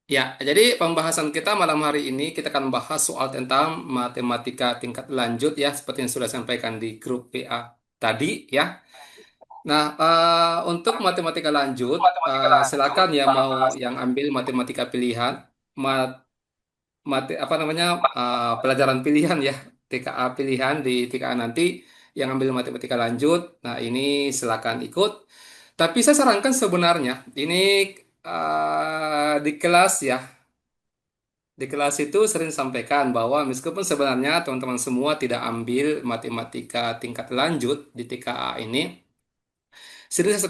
Ya, jadi pembahasan kita malam hari ini kita akan bahas soal tentang matematika tingkat lanjut ya, seperti yang sudah sampaikan di grup PA tadi ya. Nah, untuk matematika lanjut, silakan ya mau yang ambil matematika pilihan, mat, apa namanya pelajaran pilihan ya, TKA pilihan di TKA nanti yang ambil matematika lanjut. Nah, ini silakan ikut. Tapi saya sarankan sebenarnya ini di kelas ya. Di kelas itu sering sampaikan bahwa meskipun sebenarnya teman-teman semua tidak ambil matematika tingkat lanjut di TKA ini, sering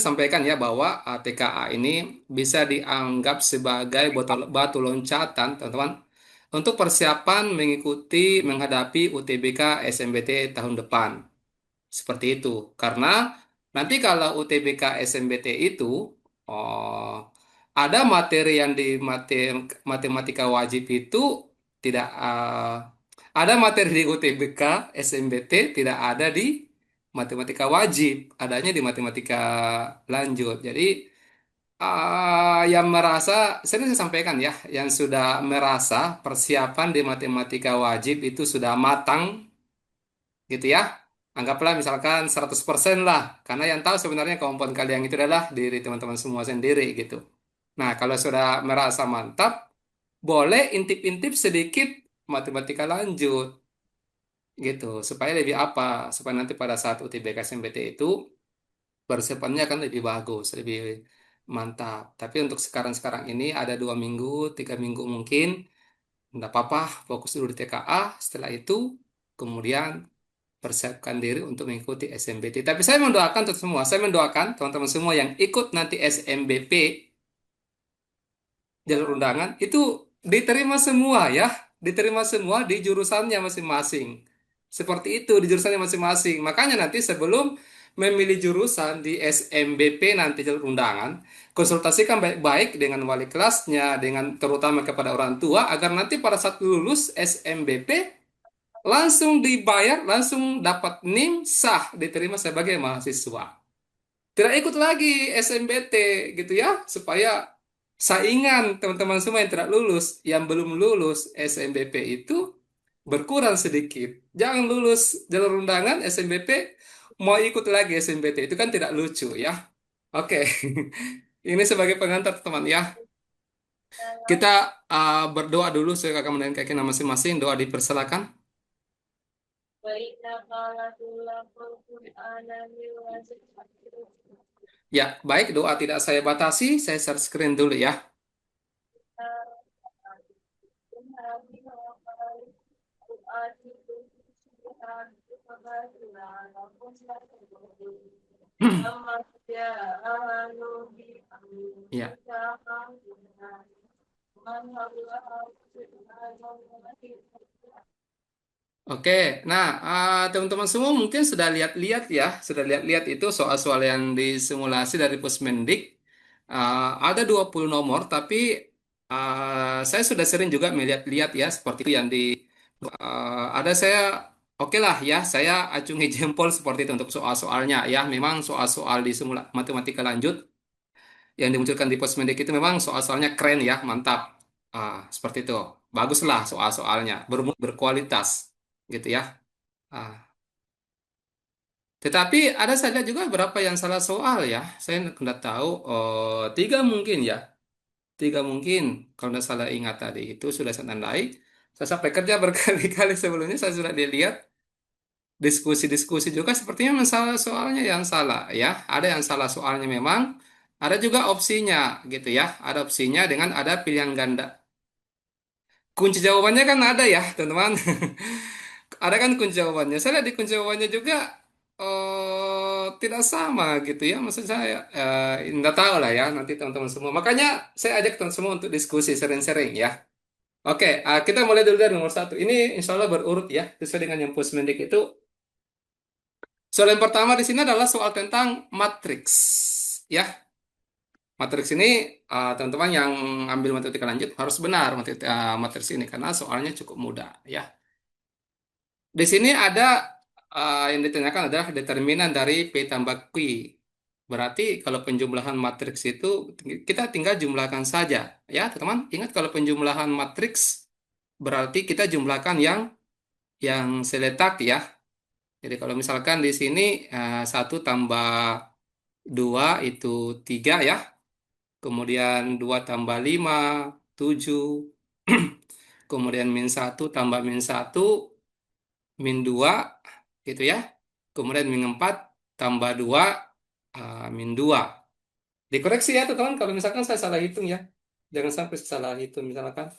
sampaikan ya bahwa TKA ini bisa dianggap sebagai batu loncatan, teman-teman, untuk persiapan mengikuti menghadapi UTBK SMBT tahun depan. Seperti itu. Karena nanti kalau UTBK SMBT itu oh, ada materi yang di matematika wajib itu tidak ada materi di UTBK SMBT tidak ada di matematika wajib, adanya di matematika lanjut. Jadi yang merasa, saya sampaikan ya, yang sudah merasa persiapan di matematika wajib itu sudah matang gitu ya. Anggaplah misalkan 100% lah, karena yang tahu sebenarnya kemampuan kalian itu adalah diri teman-teman semua sendiri gitu. Nah, kalau sudah merasa mantap, boleh intip-intip sedikit matematika lanjut gitu, supaya lebih apa? Supaya nanti pada saat UTBK SMPT itu persiapannya akan lebih bagus, lebih mantap. Tapi untuk sekarang-sekarang ini ada 2 minggu, 3 minggu mungkin, nggak apa-apa, fokus dulu di TKA. Setelah itu, kemudian persiapkan diri untuk mengikuti SMBT. Tapi saya mendoakan untuk semua, saya mendoakan teman-teman semua yang ikut nanti SMBP jalur undangan itu diterima semua ya, diterima semua di jurusannya masing-masing. Seperti itu di jurusannya masing-masing. Makanya nanti sebelum memilih jurusan di SMBP nanti jalur undangan, konsultasikan baik-baik dengan wali kelasnya, dengan terutama kepada orang tua agar nanti pada saat lulus SMBP langsung dibayar, langsung dapat NIM sah diterima sebagai mahasiswa. Tidak ikut lagi SMBT gitu ya, supaya saingan teman-teman semua yang tidak lulus, yang belum lulus SMBP itu berkurang sedikit. Jangan lulus jalur undangan SMBP, mau ikut lagi SMBT itu kan tidak lucu ya. Oke, ini sebagai pengantar teman ya. Kita berdoa dulu supaya kakak mendengar keyakinan masing-masing. Doa dipersilakan. Ya, baik, doa tidak saya batasi, saya share screen dulu ya. Ya. Oke, nah teman-teman semua mungkin sudah lihat-lihat ya, sudah lihat-lihat itu soal-soal yang disimulasi dari Pusmendik. Ada 20 nomor, tapi saya sudah sering juga melihat-lihat ya, seperti itu yang ada saya, oke lah ya, saya acungi jempol seperti itu untuk soal-soalnya ya. Memang soal-soal di matematika lanjut yang dimunculkan di Pusmendik itu memang soal-soalnya keren ya, mantap. Seperti itu, baguslah soal-soalnya, berkualitas gitu ya. Ah, tetapi ada saja juga beberapa yang salah soal ya. Saya tidak tahu. Tiga mungkin ya. Tiga mungkin. Kalau tidak salah ingat tadi itu sudah saya tandai. Saya sampai kerja berkali-kali sebelumnya. Saya sudah dilihat diskusi-diskusi juga. Sepertinya masalah soalnya yang salah ya. Ada yang salah soalnya memang. Ada juga opsinya gitu ya. Ada opsinya dengan ada pilihan ganda. Kunci jawabannya kan ada ya, teman-teman. Ada kan kunci jawabannya. Saya lihat di kunci jawabannya juga tidak sama gitu ya. Maksud saya nggak tahu lah ya nanti teman-teman semua. Makanya saya ajak teman semua untuk diskusi sering-sering ya. Oke, kita mulai dulu dari nomor satu. Ini insya Allah berurut ya, sesuai dengan yang Pusmendik itu. Soal yang pertama di sini adalah soal tentang matriks. Ya, matriks ini teman-teman yang ambil matematika lanjut harus benar matriks ini karena soalnya cukup mudah ya. Di sini ada yang ditanyakan adalah determinan dari P tambah Q. Berarti kalau penjumlahan matriks itu kita tinggal jumlahkan saja. Ya, teman-teman. Ingat kalau penjumlahan matriks berarti kita jumlahkan yang seletak ya. Jadi kalau misalkan di sini 1 tambah 2 itu 3 ya. Kemudian 2 tambah 5 7. Kemudian -1 tambah -1 -2 gitu ya. Kemudian -4 tambah 2 -2. Dikoreksi ya teman-teman kalau misalkan saya salah hitung ya. Jangan sampai salah hitung misalkan.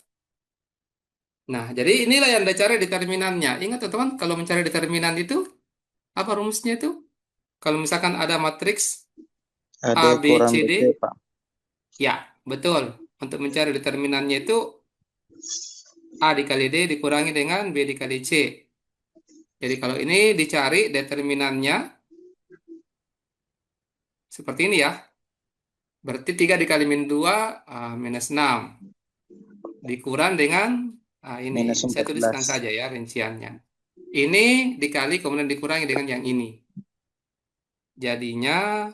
Nah, jadi inilah yang dicari determinannya. Ingat teman-teman, kalau mencari determinan itu apa rumusnya itu? Kalau misalkan ada matriks AD A, B, kurang C, BC, D, Pak. ya, betul. Untuk mencari determinannya itu A dikali D dikurangi dengan B dikali C. Jadi kalau ini dicari determinannya seperti ini ya. Berarti 3 dikali -2 -6. Dikurang dengan ini. Minus Saya empat tuliskan belas saja ya rinciannya. Ini dikali kemudian dikurangi dengan yang ini. Jadinya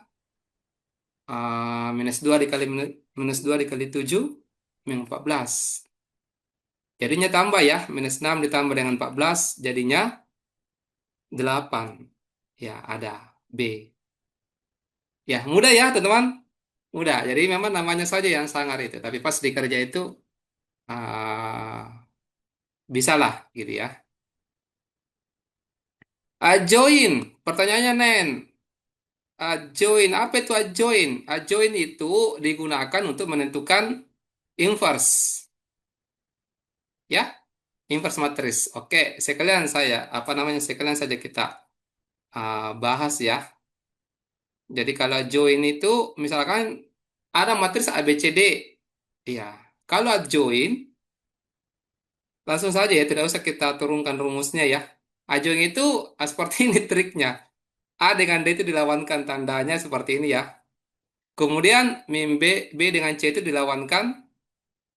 -2 dikali 7 -14. Jadinya tambah ya. -6 ditambah dengan 14 jadinya 8. Ya ada B. Ya mudah ya teman-teman. Mudah. Jadi memang namanya saja yang sangar itu. Tapi pas dikerja itu ah, bisalah gitu ya. Join. Pertanyaannya Nen. Join. Apa itu join? Join itu digunakan untuk menentukan inverse. Ya, inverse matris. Oke, apa namanya, sekalian saja kita bahas ya. Jadi kalau join itu, misalkan ada matris A, B, C, D. Iya, kalau join, langsung saja ya, tidak usah kita turunkan rumusnya ya. Join itu seperti ini triknya. A dengan D itu dilawankan tandanya seperti ini ya. Kemudian min B, B dengan C itu dilawankan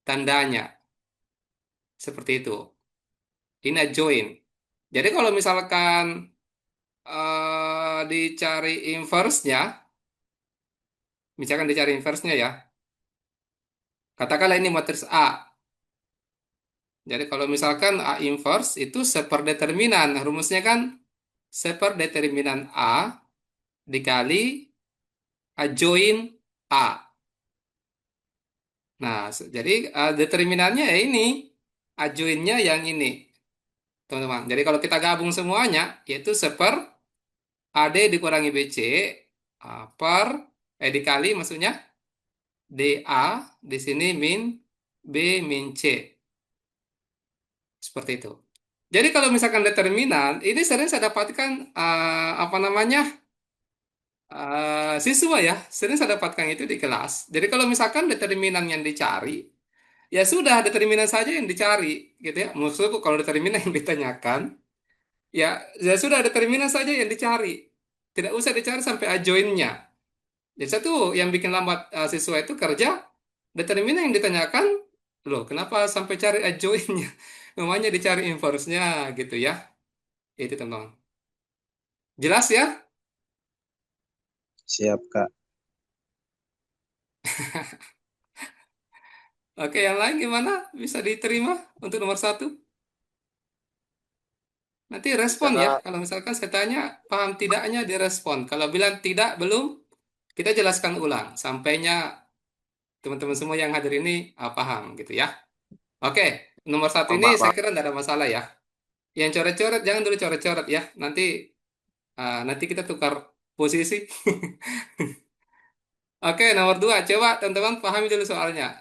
tandanya. Seperti itu. Ini join. Jadi kalau misalkan dicari inverse-nya, misalkan dicari inverse-nya ya, katakanlah ini matriks A. Jadi kalau misalkan A inverse itu seperdeterminan, rumusnya kan seperdeterminan A dikali A join A. Nah, jadi determinannya ya ini, A join-nya yang ini, teman-teman. Jadi kalau kita gabung semuanya, yaitu AD dikurangi BC per dikali maksudnya DA di sini min B min C. Seperti itu. Jadi kalau misalkan determinan, ini sering saya dapatkan apa namanya siswa ya, sering saya dapatkan itu di kelas. Jadi kalau misalkan determinan yang dicari, ya sudah determinan saja yang dicari, gitu ya. Maksudku kalau determinan yang ditanyakan, ya ya sudah determinan saja yang dicari, tidak usah dicari sampai adjoinnya. Jadi satu yang bikin lambat siswa itu kerja determinan yang ditanyakan, loh kenapa sampai cari adjoinnya? Namanya dicari inverse-nya gitu ya. Itu teman-teman. Jelas ya? Siap, Kak. Oke, yang lain gimana? Bisa diterima untuk nomor 1? Nanti Bisa, respon ya. Kak. Kalau misalkan saya tanya, paham tidaknya direspon. Kalau bilang tidak, belum, kita jelaskan ulang. Sampainya teman-teman semua yang hadir ini paham gitu ya. Oke, nomor 1 Paham, ini Pak. saya Paham. kira tidak ada masalah ya. Yang coret-coret, jangan dulu coret-coret ya. Nanti kita tukar posisi. Oke, nomor 2. Coba teman-teman pahami dulu soalnya.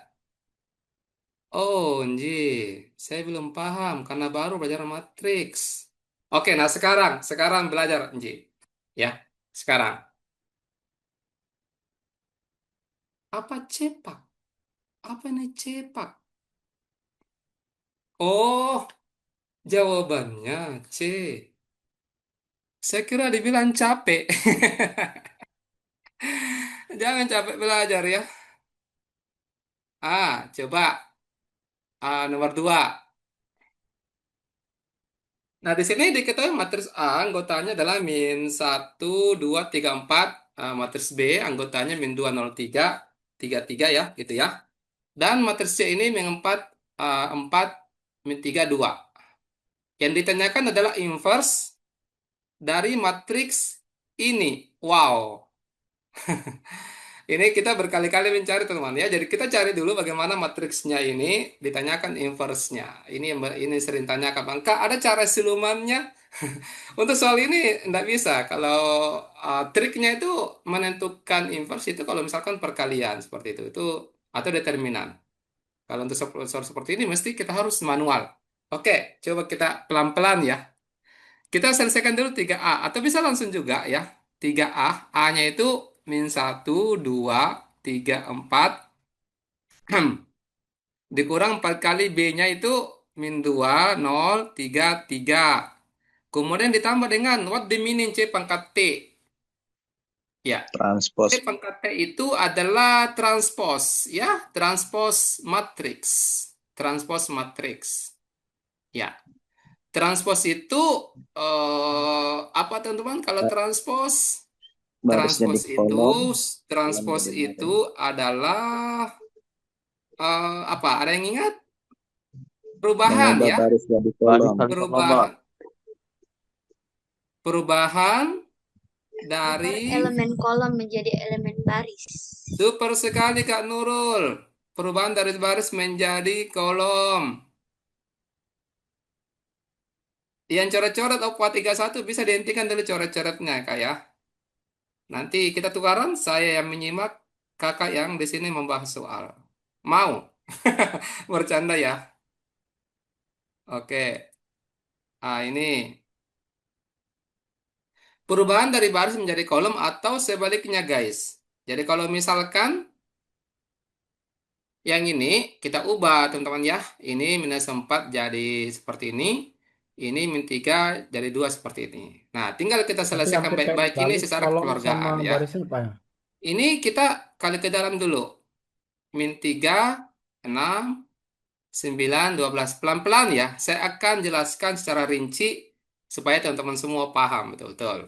Oh, Nji, saya belum paham karena baru belajar matriks. Oke, nah sekarang belajar Nji. Ya, sekarang. Apa cepak? Apa ini cepak? Oh, jawabannya C. Saya kira dibilang capek. Jangan capek belajar ya. Coba. Nomor 2. Nah, di sini diketahui matriks A, anggotanya adalah min 1, 2, 3, 4. matriks B anggotanya min 2, 0, 3, 3, 3 ya, gitu ya. Dan matriks C ini min 4, 4, min 3, 2. Yang ditanyakan adalah inverse dari matriks ini. Wow. Ini kita berkali-kali mencari teman ya. Jadi kita cari dulu bagaimana matriksnya ini, ditanyakan inverse-nya. Ini sering tanyakan, Bang. Kak, ada cara silumannya? Untuk soal ini enggak bisa. Kalau triknya itu menentukan inverse itu kalau misalkan perkalian seperti itu atau determinan. Kalau untuk soal seperti ini mesti kita harus manual. Oke, coba kita pelan-pelan ya. Kita selesaikan dulu 3A atau bisa langsung juga ya. 3A, A-nya itu min 1, 2, 3, 4 dikurang 4 kali B-nya itu min 2, 0, 3, 3. Kemudian ditambah dengan what the meaning C pangkat T. Ya, C Transpose. pangkat T itu adalah transpose ya, transpose matrix. Transpose matrix. Ya, transpose itu apa teman-teman? Kalau transpose, Barisnya di transpose itu, kolom, kolom transpose jadi itu baris. adalah apa? Ada yang ingat? Perubahan Mengubah ya, baris jadi Baris kolom. kali kolom, Pak. perubahan, perubahan Ubah dari elemen kolom menjadi elemen baris. super sekali Kak Nurul. Perubahan dari baris menjadi kolom. Yang coret-coret Aqua 31 bisa dihentikan dulu coret-coretnya Kak ya. Nanti kita tukaran, saya yang menyimak, kakak yang di sini membahas soal. Mau? Bercanda ya. Oke. Ini perubahan dari baris menjadi kolom atau sebaliknya guys. Jadi kalau misalkan yang ini kita ubah teman-teman ya. Ini minus 4 jadi seperti ini. Ini min 3 jadi 2 seperti ini. Nah, tinggal kita Tapi yang selesaikan kita baik-baik ini balik secara kolom sama kekeluargaan ya. barisnya apa ya? Ini kita kali ke dalam dulu. Min 3, 6, 9, 12. Pelan-pelan ya. Saya akan jelaskan secara rinci supaya teman-teman semua paham betul-betul.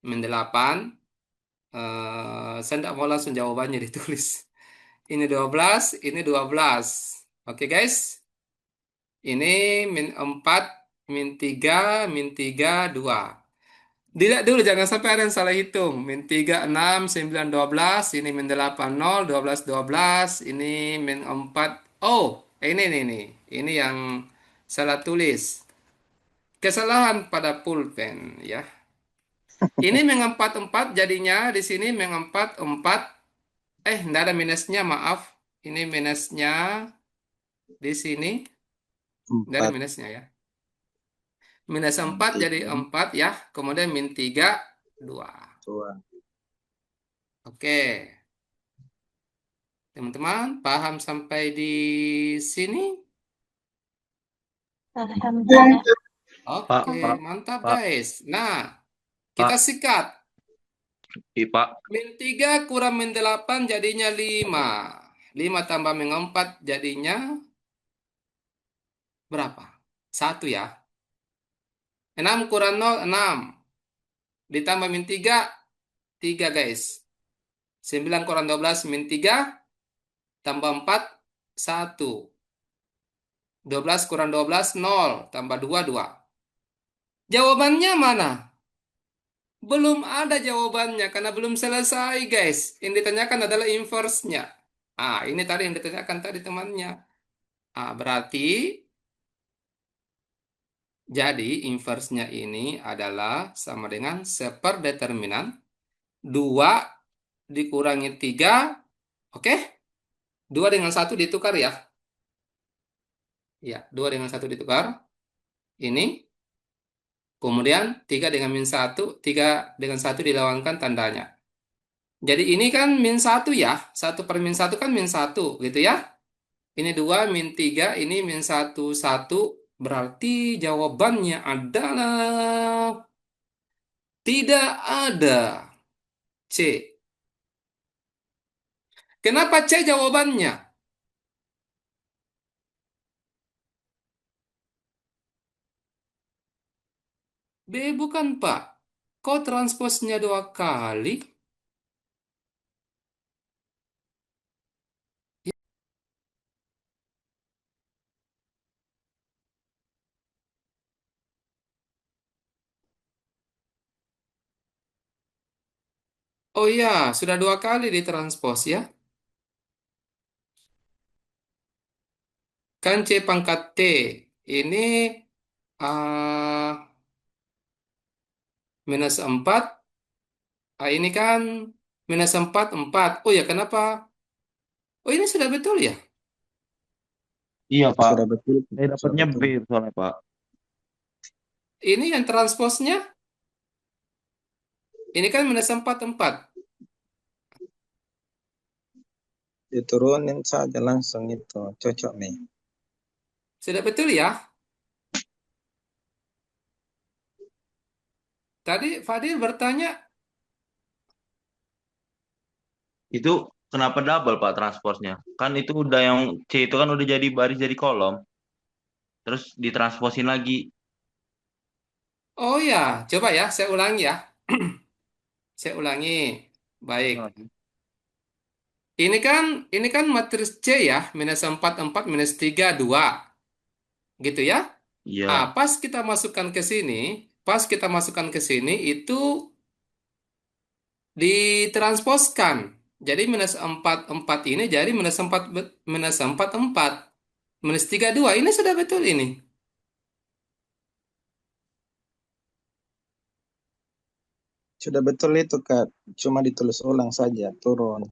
Min 8, saya tidak mau langsung jawabannya ditulis. Ini 12, ini 12. Oke guys. Ini min 4, min 3, min 3, 2. Dilihat dulu, jangan sampai ada yang salah hitung. Min 3, 6, 9, 12. Ini min 8, 0, 12, 12. Ini min 4. Oh, ini. Ini yang salah tulis. Kesalahan pada pulpen, ya. Ini min 4, 4 jadinya di sini min 4, 4. Enggak ada minusnya, maaf. Ini minusnya di sini. Enggak ada 4 minusnya ya. Minus min 4 jadi 3, 4 ya. Kemudian min 3, 2. 2. Oke. Teman-teman, paham sampai di sini? Alhamdulillah. Pak, Oke, Pak, mantap Pak, guys. Nah, kita Pak, sikat. Pak. Min 3 kurang min 8 jadinya 5. 5 tambah min 4 jadinya berapa? 1 ya. 6 kurang 0, 6. Ditambah min 3, 3 guys. 9 kurang 12 min 3, tambah 4, 1. 12 kurang 12, 0. Tambah 2, 2. Jawabannya mana? Belum ada jawabannya karena belum selesai, guys. Yang ditanyakan adalah inverse-nya. Ini tadi yang ditanyakan tadi temannya. Berarti jadi inverse-nya ini adalah sama dengan seperdeterminan 2 dikurangi 3. Oke? 2 dengan 1 ditukar ya. Ya, 2 dengan 1 ditukar. Ini. Kemudian 3 dengan min 1, 3 dengan 1 dilawankan tandanya. Jadi ini kan min 1 ya. 1/min 1 kan min 1 gitu ya. Ini 2 min 3, ini min 1, 1. Berarti jawabannya adalah tidak ada C. Kenapa C jawabannya? B bukan Pak. Kok transposnya 2 kali? Oh iya, sudah 2 kali ditranspos ya. Kan C pangkat T ini ah, minus 4. Ini kan minus 4 4. Oh ya, kenapa? Oh, ini sudah betul ya? Iya, Pak. Sudah betul, Saya sudah dapatnya B betul. soalnya, Pak. Ini yang transposnya, ini kan minus 4 4. Diturunin saja langsung itu, cocok nih. Sudah betul ya? Tadi Fadil bertanya, Itu kenapa double, Pak, transposnya? Kan itu udah yang C itu kan udah jadi baris jadi kolom. Terus ditransposin lagi. oh ya, coba ya, saya ulangi ya. Saya ulangi. Baik. Ini kan matriks C ya, minus 4 4 minus 3 2. Gitu ya. Iya. Pas kita masukkan ke sini itu ditransposkan. Jadi minus 4 4 ini jadi minus 4 4 minus 3 2. Ini sudah betul ini. Sudah betul itu, Kak. Cuma ditulis ulang saja, turun.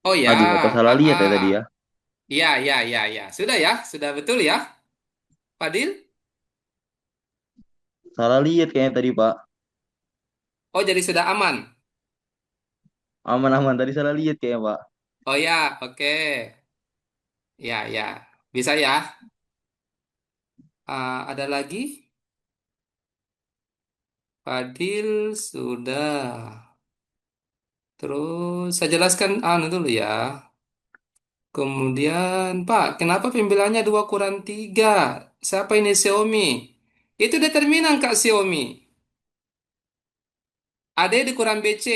Oh ya, Aduh, apa salah lihat ya tadi ya? ya, ya, ya, ya. Sudah ya, sudah betul ya, Fadil. Salah lihat kayaknya tadi, Pak. Oh, jadi sudah aman. Aman-aman tadi salah lihat kayaknya, Pak. Oh ya, oke. Ya, ya. Bisa ya. Ada lagi? Fadil sudah. Terus saya jelaskan dulu ya. Kemudian, Pak, kenapa pembelannya 2 kurang 3? Siapa ini Xiaomi? Itu determinan Kak Xiaomi. AD dikurang BC.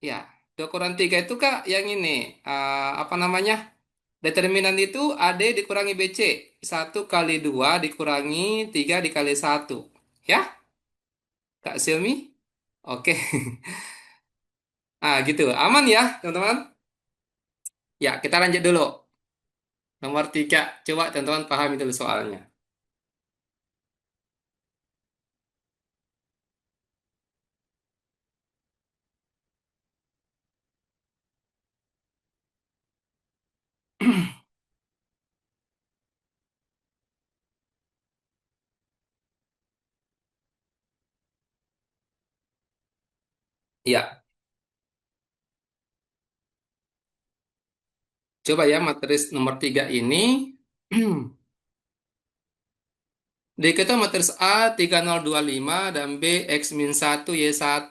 Ya, 2 kurang 3 itu Kak yang ini. Apa namanya? Determinan itu AD dikurangi BC. 1 kali 2 dikurangi 3 dikali 1. Ya, Kak Xiaomi? Oke. Gitu. Aman ya, teman-teman? Ya, kita lanjut dulu. Nomor 3. Coba teman-teman pahami dulu soalnya. Ya, coba ya matris nomor 3 ini. Diketahui matris A 3025 dan B X-1 Y1.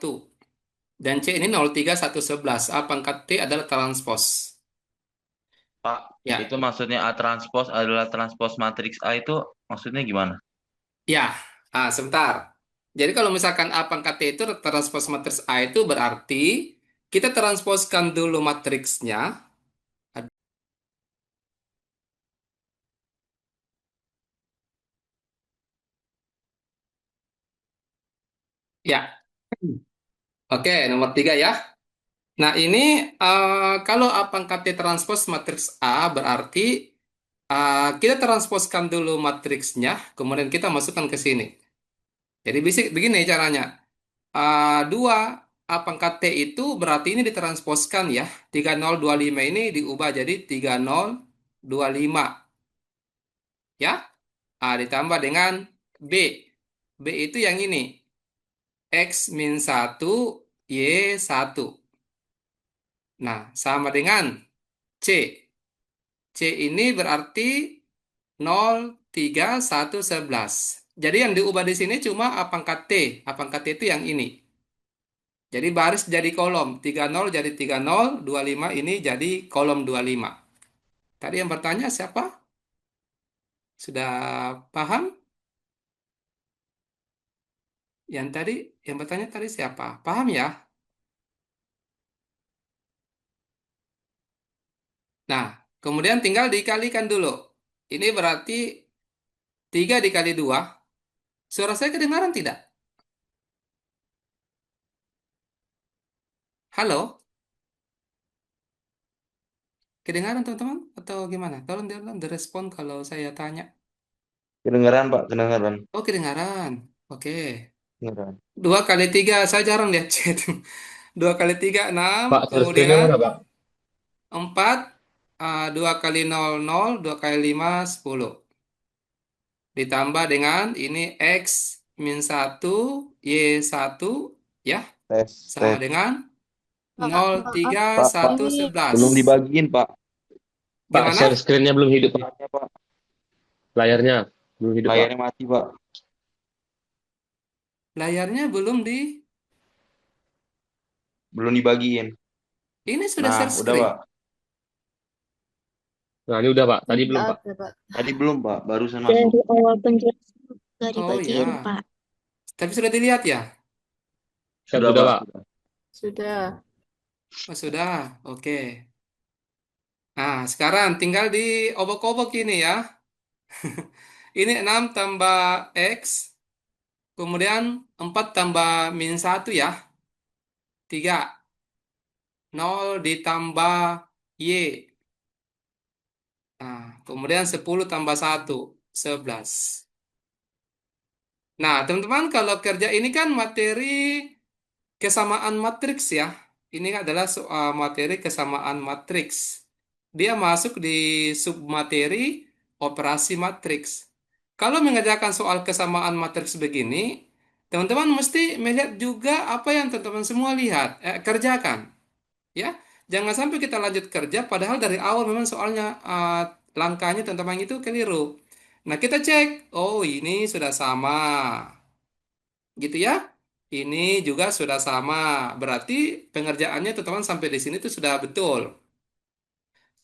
Dan C ini 03111. A pangkat T adalah transpos. Pak, Ya, itu maksudnya A transpose adalah transpose matriks A itu maksudnya gimana? ya. Sebentar. Jadi kalau misalkan A pangkat T itu transpos matriks A itu berarti kita transposkan dulu matriksnya. Ya, oke, nomor 3 ya. Nah, ini kalau A pangkat T transpos matriks A berarti kita transposkan dulu matriksnya, kemudian kita masukkan ke sini. Jadi begini caranya. 2 A pangkat T itu berarti ini ditransposkan ya. 3025 ini diubah jadi 3025 ya. Ditambah dengan B. B itu yang ini. X-1 Y1. Nah, sama dengan C. C ini berarti 03111. Jadi yang diubah di sini cuma A pangkat T. A pangkat T itu yang ini. Jadi baris jadi kolom. 30 jadi 30, 25 ini jadi kolom 25. Tadi yang bertanya siapa? Sudah paham? Yang tadi yang bertanya tadi siapa? Paham ya? Nah, kemudian tinggal dikalikan dulu. Ini berarti 3 dikali 2. Suara saya kedengaran tidak? Halo, kedengaran teman-teman atau gimana? Tolong direspon kalau saya tanya. Kedengeran Pak, kedengeran. Oh, kedengaran. Oke. Kedengeran. 2 kali 3, saya jarang lihat chat. 2 kali 3, 6. Pak, share screen-nya Kemudian mana, Pak? 4. 2 kali 0, 0. 2 kali 5, 10. Ditambah dengan ini X min 1, Y1. Ya, Tes, sama tes. dengan Pak, nol maaf. tiga Pak, satu Ini sebelas. belum dibagiin Pak. Pak, share Gimana? screen-nya belum hidup, Pak. Layarnya Pak, Layarnya belum hidup, Pak. layarnya mati Pak. Layarnya belum di... Belum dibagiin. Ini sudah Nah, share udah screen. Pak. Nah, ini udah, Pak. Tadi belum, bentar Pak. ya, Pak. Tadi belum Pak, barusan masuk. Dari awal penjelasan nggak Oh dibagiin, ya, Pak. tapi sudah dilihat ya? Share Sudah sudah, Pak, Pak. sudah. Sudah. Oh sudah, oke. Nah, sekarang tinggal diobok-obok ini ya. Ini 6 tambah X, kemudian 4 tambah min 1 ya. 3. 0 ditambah Y. Nah, kemudian 10 tambah 1, 11. Nah, teman-teman, kalau kerja ini kan materi kesamaan matriks ya. Ini adalah soal materi kesamaan matriks. Dia masuk di submateri operasi matriks. Kalau mengerjakan soal kesamaan matriks begini, teman-teman mesti melihat juga apa yang teman-teman semua lihat, kerjakan, ya. Jangan sampai kita lanjut kerja, padahal dari awal memang soalnya langkahnya teman-teman itu keliru. Nah, kita cek, oh ini sudah sama, gitu ya. Ini juga sudah sama, berarti pengerjaannya teman-teman sampai di sini itu sudah betul.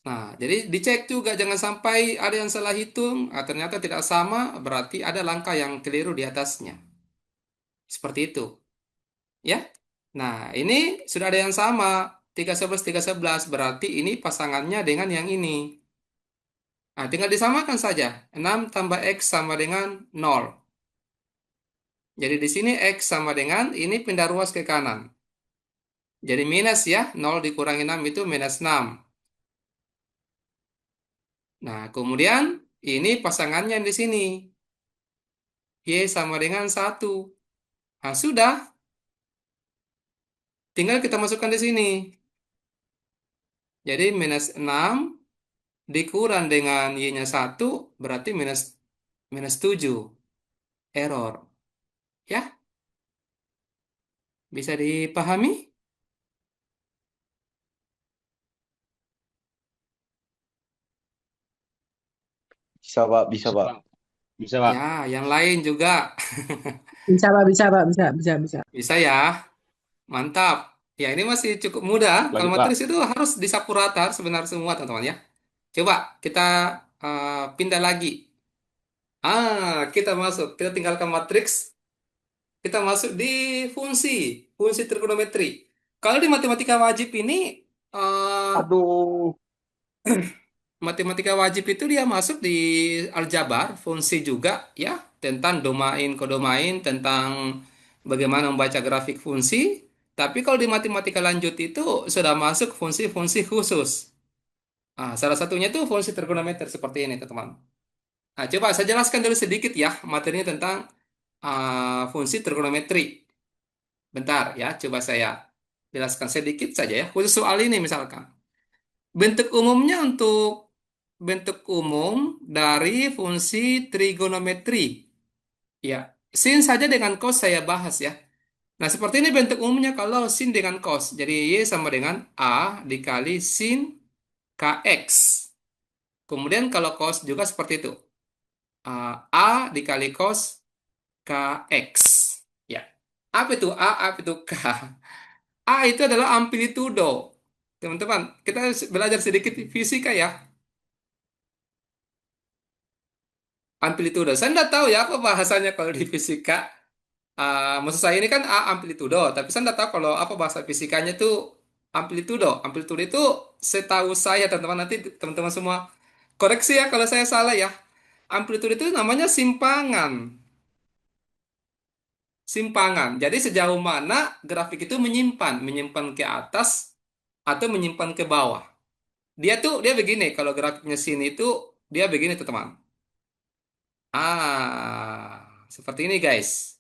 Nah, jadi dicek juga jangan sampai ada yang salah hitung, ternyata tidak sama, berarti ada langkah yang keliru di atasnya. Seperti itu, ya. Nah, ini sudah ada yang sama, 3 11 3 11, berarti ini pasangannya dengan yang ini. Nah, tinggal disamakan saja. 6 tambah X sama dengan 0. Jadi di sini X sama dengan ini pindah ruas ke kanan. Jadi minus ya, 0 dikurangi 6 itu minus 6. Nah, kemudian ini pasangannya di sini. Y sama dengan 1. Nah, sudah. Tinggal kita masukkan di sini. Jadi minus 6 dikurang dengan Y-nya 1 berarti minus minus 7. Error. Ya, bisa dipahami? Bisa Pak, bisa Bisa, Pak. Pak. Bisa, Pak. Ya, yang lain juga. Bisa, Pak, bisa, Pak, bisa. Bisa ya. Mantap. Ya, ini masih cukup mudah. Kalau Lanjut, Pak. matris itu harus disapu rata sebenarnya semua, teman-teman ya. Coba kita pindah lagi. Kita masuk. Kita tinggalkan matriks. Kita masuk di fungsi, fungsi trigonometri. Kalau di matematika wajib ini, eh, Aduh. matematika wajib itu dia masuk di aljabar, fungsi juga ya, tentang domain, kodomain, tentang bagaimana membaca grafik fungsi. Tapi kalau di matematika lanjut itu sudah masuk fungsi-fungsi khusus. Salah satunya itu fungsi trigonometri seperti ini, teman-teman. Coba saya jelaskan dulu sedikit ya materinya tentang fungsi trigonometri. Bentar ya, coba saya jelaskan sedikit saja ya, khusus soal ini misalkan. Bentuk umumnya untuk bentuk umum dari fungsi trigonometri. Ya, sin saja dengan cos saya bahas ya. Nah, seperti ini bentuk umumnya kalau sin dengan cos. Jadi Y sama dengan A dikali sin KX. Kemudian kalau cos juga seperti itu. A dikali cos KX. Ya. Apa itu A, apa itu K? A itu adalah amplitudo. Teman-teman, kita belajar sedikit fisika ya. Amplitudo. Saya tidak tahu ya apa bahasanya kalau di fisika. Maksud saya ini kan A amplitudo, tapi saya tidak tahu kalau apa bahasa fisikanya itu amplitudo. Amplitudo itu setahu saya teman-teman, nanti teman-teman semua koreksi ya kalau saya salah ya. Amplitudo itu namanya simpangan. simpangan. Jadi sejauh mana grafik itu menyimpan ke atas atau menyimpan ke bawah. Dia begini, kalau grafiknya sini itu dia begini tuh teman. Seperti ini guys.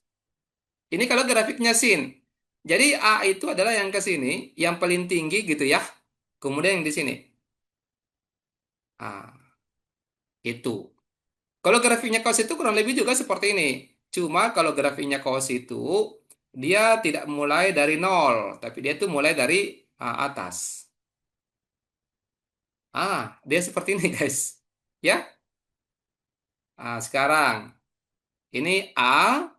Ini kalau grafiknya sin. Jadi A itu adalah yang ke sini, yang paling tinggi gitu ya. Kemudian yang di sini. Ah, itu. Kalau grafiknya kaos itu kurang lebih juga seperti ini. Cuma kalau grafiknya kaos itu dia tidak mulai dari nol, tapi dia tuh mulai dari atas. Dia seperti ini guys. Ya. Sekarang ini A,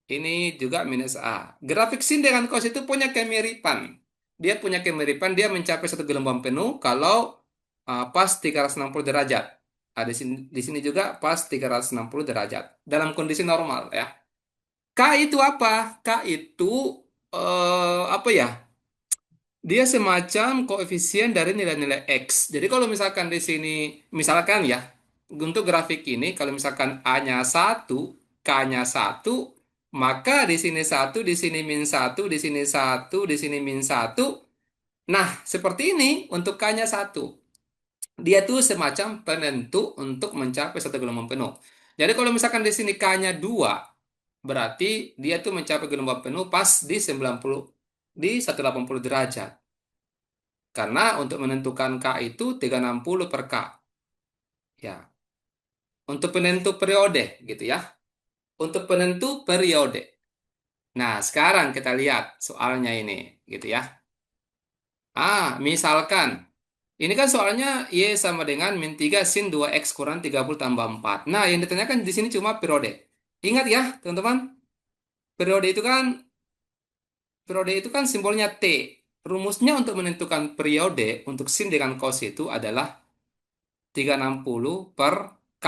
ini juga minus A. Grafik sin dengan cos itu punya kemiripan. Dia punya kemiripan, dia mencapai satu gelombang penuh kalau pas 360 derajat. Di sini juga pas 360 derajat. Dalam kondisi normal ya. K itu apa? K itu apa ya? Dia semacam koefisien dari nilai-nilai X. Jadi kalau misalkan di sini, misalkan ya, untuk grafik ini, kalau misalkan A-nya 1, K-nya 1, maka di sini 1, di sini min 1, di sini 1, di sini min 1. Nah, seperti ini untuk K-nya 1. Dia tuh semacam penentu untuk mencapai satu gelombang penuh. Jadi kalau misalkan di sini K-nya 2, berarti dia tuh mencapai gelombang penuh pas di 90, di 180 derajat. Karena untuk menentukan K itu 360 per K. Ya, untuk penentu periode gitu ya. Untuk penentu periode. Nah, sekarang kita lihat soalnya ini gitu ya. Misalkan ini kan soalnya Y sama dengan min 3 sin 2X kurang 30 tambah 4. Nah, yang ditanyakan di sini cuma periode. Ingat ya, teman-teman. Periode itu kan simbolnya T. Rumusnya untuk menentukan periode untuk sin dengan cos itu adalah 360 per K.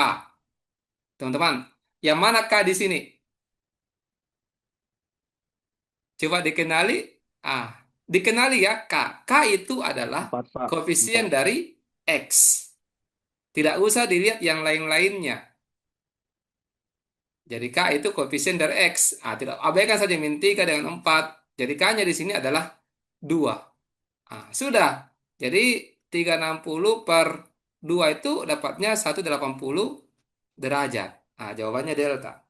Teman-teman, yang mana K di sini? Coba dikenali. Ah, dikenali ya K. K itu adalah 4, Pak. koefisien 4. dari X. Tidak usah dilihat yang lain-lainnya. Jadi K itu koefisien dari X. Tidak abaikan saja min 3 dengan 4. Jadi K-nya di sini adalah 2. Sudah. Jadi 360 per 2 itu dapatnya 180 derajat. Jawabannya delta.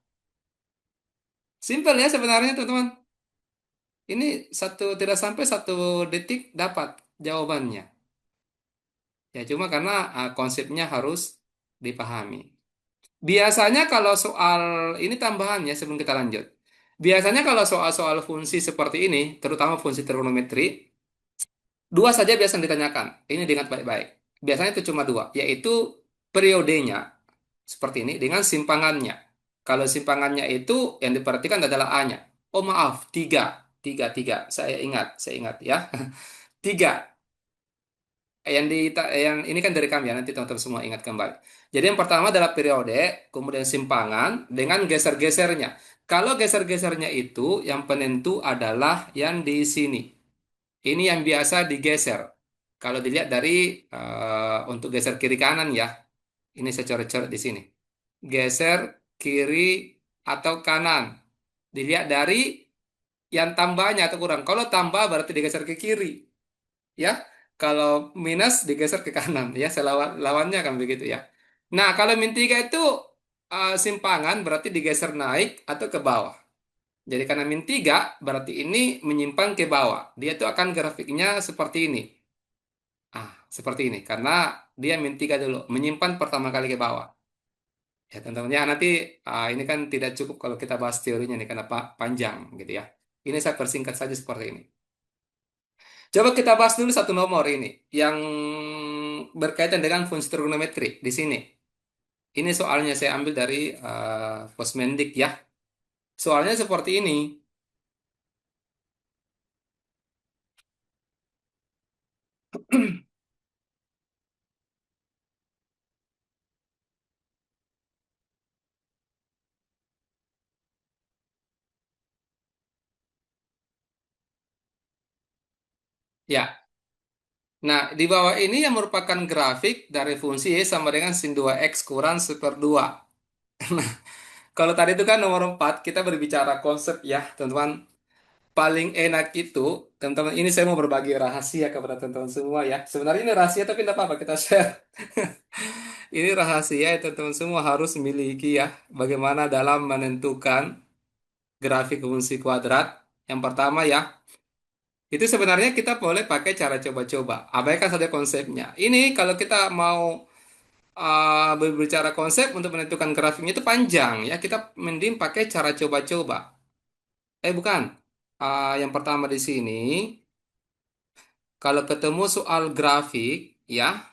Simpel ya sebenarnya teman-teman. Ini tidak sampai 1 detik dapat jawabannya. Ya cuma karena konsepnya harus dipahami. Biasanya kalau soal ini tambahannya sebelum kita lanjut. Biasanya kalau soal-soal fungsi seperti ini, terutama fungsi trigonometri, dua saja biasa yang ditanyakan. Ini diingat baik-baik. Biasanya itu cuma dua, yaitu periodenya seperti ini dengan simpangannya. Kalau simpangannya itu yang diperhatikan adalah A-nya. Oh maaf, tiga, tiga, tiga. Saya ingat ya. Tiga. Yang ini kan dari kami ya, nanti teman-teman semua ingat kembali. Jadi yang pertama adalah periode, kemudian simpangan dengan geser-gesernya. Kalau geser-gesernya itu yang penentu adalah yang di sini. Ini yang biasa digeser. Kalau dilihat dari untuk geser kiri kanan ya, ini saya coret-coret di sini. Geser kiri atau kanan. Dilihat dari yang tambahnya atau kurang. Kalau tambah berarti digeser ke kiri, ya. Kalau minus digeser ke kanan, ya. Lawannya kan begitu ya. Nah, kalau min 3 itu simpangan berarti digeser naik atau ke bawah. Jadi karena min 3 berarti ini menyimpang ke bawah. Dia tuh akan grafiknya seperti ini. Seperti ini. Karena dia min 3 dulu. Menyimpan pertama kali ke bawah. Ya, teman-teman. Ya, nanti ini kan tidak cukup kalau kita bahas teorinya nih. Karena panjang gitu ya. Ini saya persingkat saja seperti ini. Coba kita bahas dulu satu nomor ini. Yang berkaitan dengan fungsi trigonometri di sini. Ini soalnya saya ambil dari Posmendik ya. Soalnya seperti ini. Ya. Nah, di bawah ini yang merupakan grafik dari fungsi Y sama dengan sin 2X kurang 1/2. Kalau tadi itu kan nomor 4 kita berbicara konsep ya, teman-teman. Paling enak itu, teman-teman, ini saya mau berbagi rahasia kepada teman-teman semua ya. Sebenarnya ini rahasia tapi tidak apa-apa kita share. Ini rahasia yang teman-teman semua harus miliki ya. Bagaimana dalam menentukan grafik fungsi kuadrat. Yang pertama ya, itu sebenarnya kita boleh pakai cara coba-coba. Abaikan saja konsepnya. Ini kalau kita mau berbicara konsep untuk menentukan grafiknya itu panjang ya. Kita mending pakai cara coba-coba. Bukan. Yang pertama di sini, kalau ketemu soal grafik ya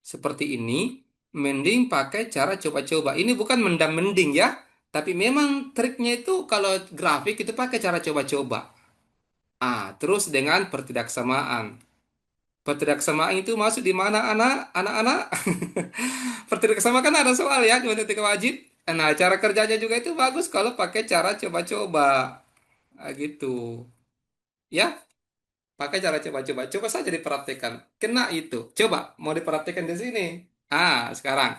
seperti ini, mending pakai cara coba-coba. Ini bukan mendam-mending ya, tapi memang triknya itu kalau grafik itu pakai cara coba-coba. Terus dengan pertidaksamaan. Pertidaksamaan itu masuk di mana anak-anak? Pertidaksamaan kan ada soal ya di matematika wajib. Nah, cara kerjanya juga itu bagus kalau pakai cara coba-coba. Gitu. Ya, pakai cara coba-coba. Coba saja diperhatikan. Kena itu. Coba, mau diperhatikan di sini. Sekarang.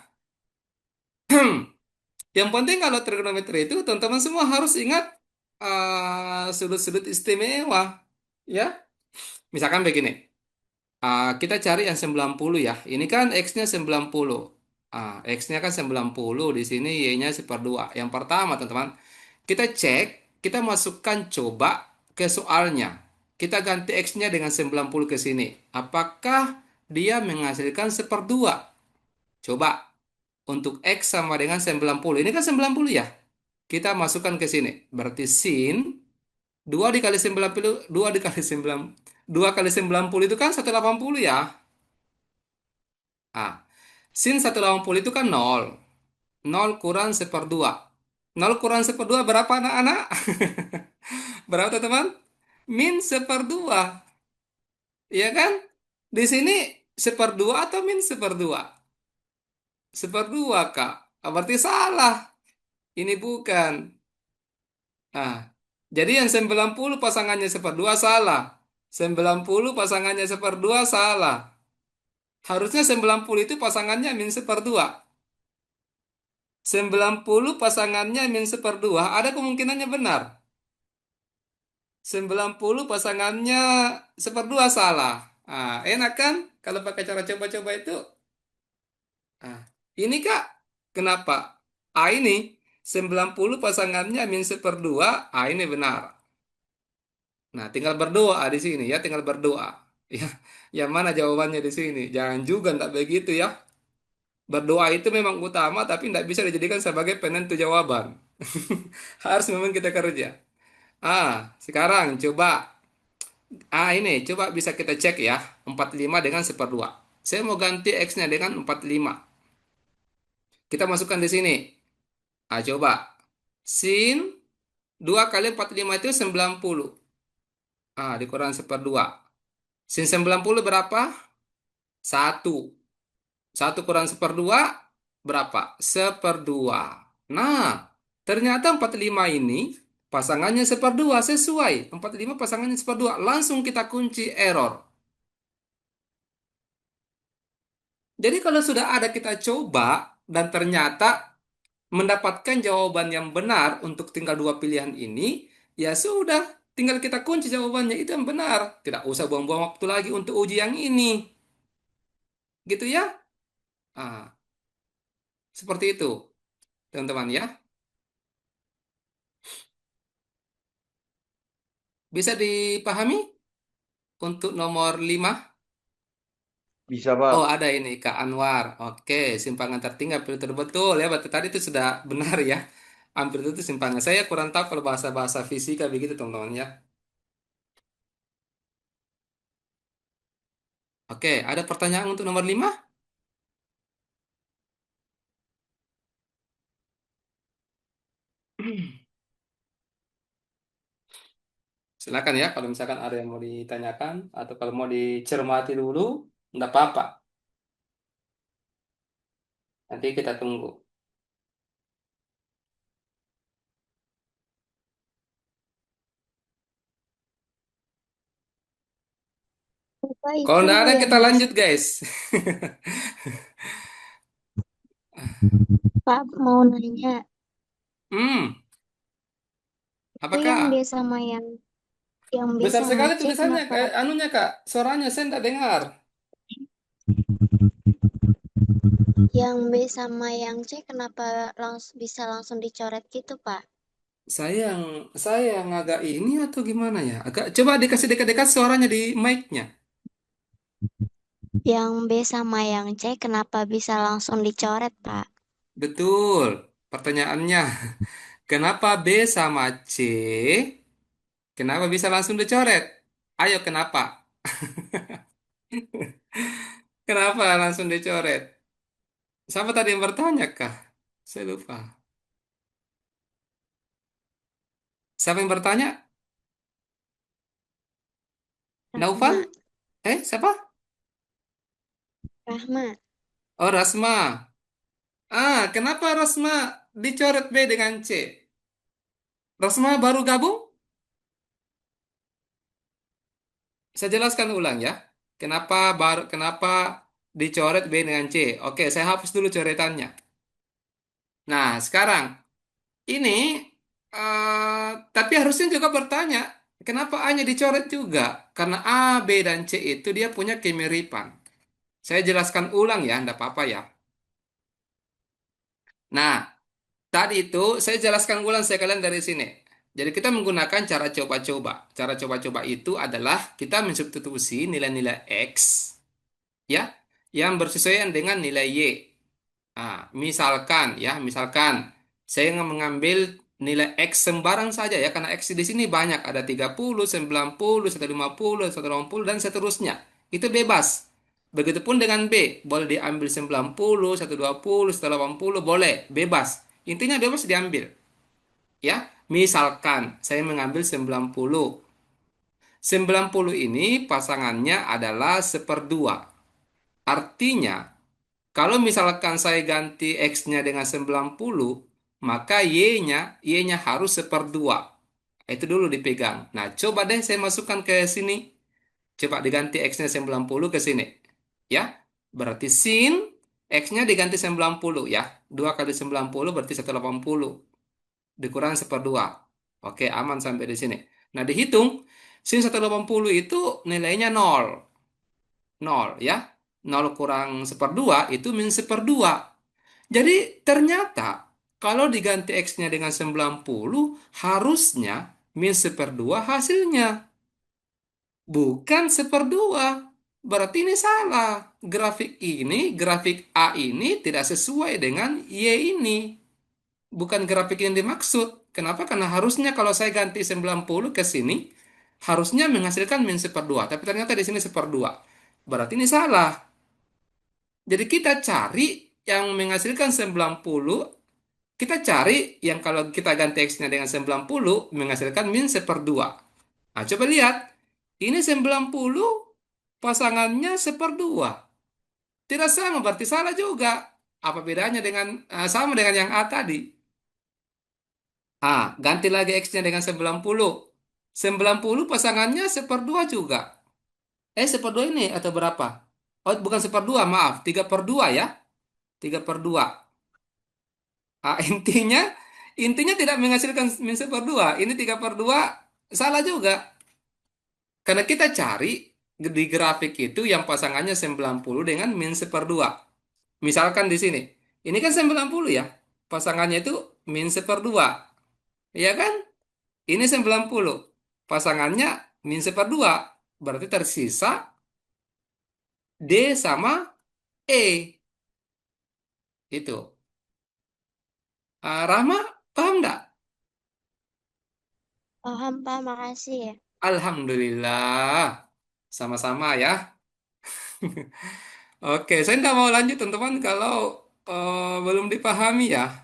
Yang penting kalau trigonometri itu teman-teman semua harus ingat sudut-sudut istimewa. Ya, misalkan begini. Kita cari yang 90 ya. Ini kan X-nya 90. X-nya kan 90. Di sini Y-nya 1/2. Yang pertama, teman-teman, kita cek, kita masukkan coba ke soalnya. Kita ganti X-nya dengan 90 ke sini. Apakah dia menghasilkan 1/2? Coba. Untuk X sama dengan 90. Ini kan 90 ya. Kita masukkan ke sini. Berarti sin 2 dikali 90, 2 dikali 9, 2 kali 90 itu kan 180 ya. Ah, sin 180 itu kan 0. 0 kurang 1/2. 0 kurang 1/2 berapa anak-anak? Berapa teman-teman? Min 1/2. Iya kan? Di sini 1/2 atau min 1/2? 1/2 Kak. Berarti salah. Ini bukan. Nah, jadi yang 90 pasangannya 1/2 salah. 90 pasangannya 1/2 salah. Harusnya 90 itu pasangannya min 1/2. 90 pasangannya min 1/2. Ada kemungkinannya benar. 90 pasangannya 1/2 salah. Enak kan? Kalau pakai cara coba-coba itu. Ah, ini Kak, kenapa? Ini 90 pasangannya min 1/2. Ini benar. Nah, tinggal berdoa di sini ya, tinggal berdoa. Ya, yang mana jawabannya di sini? Jangan juga enggak begitu ya. Berdoa itu memang utama, tapi tidak bisa dijadikan sebagai penentu jawaban. Harus memang kita kerja. Sekarang coba. Ini coba bisa kita cek ya. 45 dengan 1/2. Saya mau ganti X-nya dengan 45. Kita masukkan di sini. Coba. Sin 2 kali 45 itu 90. Dikurang 1/2. Sin 90 berapa? 1. 1 kurang 1/2 berapa? 1/2. Nah, ternyata 45 ini pasangannya 1/2 sesuai. 45 pasangannya 1/2. Langsung kita kunci error. Jadi kalau sudah ada kita coba dan ternyata mendapatkan jawaban yang benar untuk tinggal dua pilihan ini, ya sudah, tinggal kita kunci jawabannya itu yang benar. Tidak usah buang-buang waktu lagi untuk uji yang ini. Gitu ya? Ah, Seperti itu, teman-teman ya. Bisa dipahami untuk nomor 5. Bisa, Pak. Oh, ada ini Kak Anwar. Oke, simpangan tertinggal filter betul ya. Berarti tadi itu sudah benar ya. Hampir itu simpangan. Saya kurang tahu kalau bahasa-bahasa fisika begitu, teman-teman ya. Oke, ada pertanyaan untuk nomor 5? Silakan ya, kalau misalkan ada yang mau ditanyakan atau kalau mau dicermati dulu, enggak apa-apa. Nanti kita tunggu. Bapak Kalau itu enggak ada, yang kita biasa lanjut, guys. Pak, mau nanya, Hmm, itu yang B apakah? sama yang B Besar sama sekali C tulisannya, kenapa anunya Kak, suaranya saya tidak dengar. yang B sama yang C kenapa bisa langsung dicoret gitu, Pak? Saya yang saya yang agak ini atau gimana ya? Agak coba dikasih dekat-dekat suaranya di mic-nya. Yang B sama yang C kenapa bisa langsung dicoret, Pak? Betul. Pertanyaannya, kenapa B sama C? Kenapa bisa langsung dicoret? Ayo, kenapa? Kenapa langsung dicoret? Siapa tadi yang bertanya kah? Saya lupa. Siapa yang bertanya? Naufal? Rahma, Siapa? Rahma. Oh, Rasma. Kenapa Rasma dicoret B dengan C? Rasma baru gabung? Saya jelaskan ulang ya. Kenapa dicoret B dengan C? Oke, saya hapus dulu coretannya. Nah, sekarang ini tapi harusnya juga bertanya, kenapa A-nya dicoret juga? Karena A, B, dan C itu dia punya kemiripan. Saya jelaskan ulang ya, enggak apa-apa ya. Nah, tadi itu saya jelaskan ulang sekalian dari sini. Jadi kita menggunakan cara coba-coba. Cara coba-coba itu adalah kita mensubstitusi nilai-nilai X ya yang bersesuaian dengan nilai Y. Misalkan saya mengambil nilai X sembarang saja ya karena X di sini banyak ada 30, 90, 150, 180 dan seterusnya. Itu bebas. Begitupun dengan B, boleh diambil 90, 120, 180 boleh, bebas. Intinya bebas diambil, ya. Misalkan saya mengambil 90. 90 ini pasangannya adalah seperdua. Artinya kalau misalkan saya ganti X-nya dengan 90, maka Y-nya harus seperdua. Itu dulu dipegang. Nah, coba deh saya masukkan ke sini. Coba diganti X-nya 90 ke sini. Ya, berarti sin X-nya diganti 90 ya. 2 kali 90 berarti 180. Dikurang seperdua. Oke, aman sampai di sini. Nah, dihitung. Sin 180 itu nilainya nol. Nol ya. Nol kurang seperdua itu min seperdua. Jadi ternyata kalau diganti X-nya dengan 90 harusnya min seperdua hasilnya. Bukan seperdua. Berarti ini salah. Grafik A ini tidak sesuai dengan Y ini. Bukan grafik yang dimaksud. Kenapa? Karena harusnya kalau saya ganti 90 ke sini, harusnya menghasilkan min seperdua. Tapi ternyata di sini seperdua. Berarti ini salah. Jadi kita cari yang menghasilkan 90. Kita cari yang kalau kita ganti X-nya dengan 90 menghasilkan min seperdua. Nah, coba lihat. Ini 90 pasangannya seperdua. Tidak sama, berarti salah juga. Apa bedanya dengan sama dengan yang A tadi? Ganti lagi X-nya dengan 90. 90 pasangannya seperdua juga. Seperdua ini atau berapa? Oh, bukan seperdua, maaf. 3/2 ya. 3/2. Intinya tidak menghasilkan min seperdua. Ini 3/2 salah juga. Karena kita cari di grafik itu yang pasangannya 90 dengan min seperdua. Misalkan di sini. Ini kan 90 ya. Pasangannya itu min seperdua. Iya kan? Ini 90. Pasangannya min seperdua. Berarti tersisa D sama E. Itu. Rahma, paham nggak? Paham, Pak, makasih ya. Alhamdulillah. Sama-sama ya. Oke, saya nggak mau lanjut teman-teman kalau belum dipahami ya.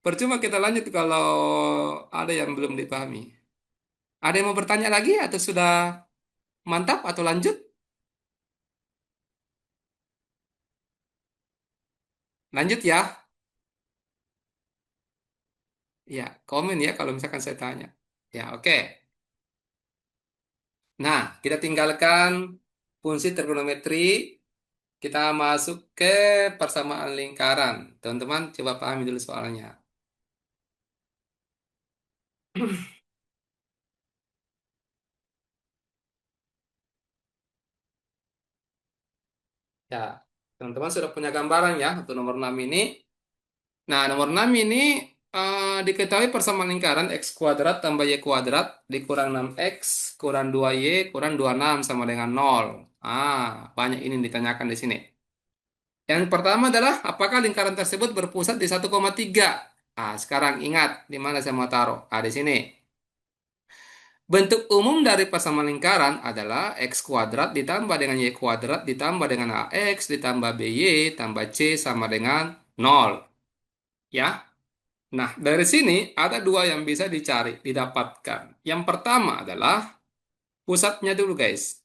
Percuma kita lanjut kalau ada yang belum dipahami. Ada yang mau bertanya lagi atau sudah mantap atau lanjut? Lanjut ya. Ya, komen ya kalau misalkan saya tanya. Ya, oke. Nah, kita tinggalkan fungsi trigonometri. Kita masuk ke persamaan lingkaran. Teman-teman, coba pahami dulu soalnya. Ya, teman-teman sudah punya gambaran ya untuk nomor 6 ini. Nah, nomor 6 ini diketahui persamaan lingkaran x kuadrat tambah y kuadrat dikurang 6x kurang 2y kurang 26 sama dengan 0. Banyak ini yang ditanyakan di sini. Yang pertama adalah apakah lingkaran tersebut berpusat di 1,3? Sekarang ingat di mana saya mau taruh. Di sini. Bentuk umum dari persamaan lingkaran adalah x kuadrat ditambah dengan y kuadrat ditambah dengan ax ditambah by tambah c sama dengan 0. Ya. Nah, dari sini ada dua yang bisa dicari, didapatkan. Yang pertama adalah pusatnya dulu, guys.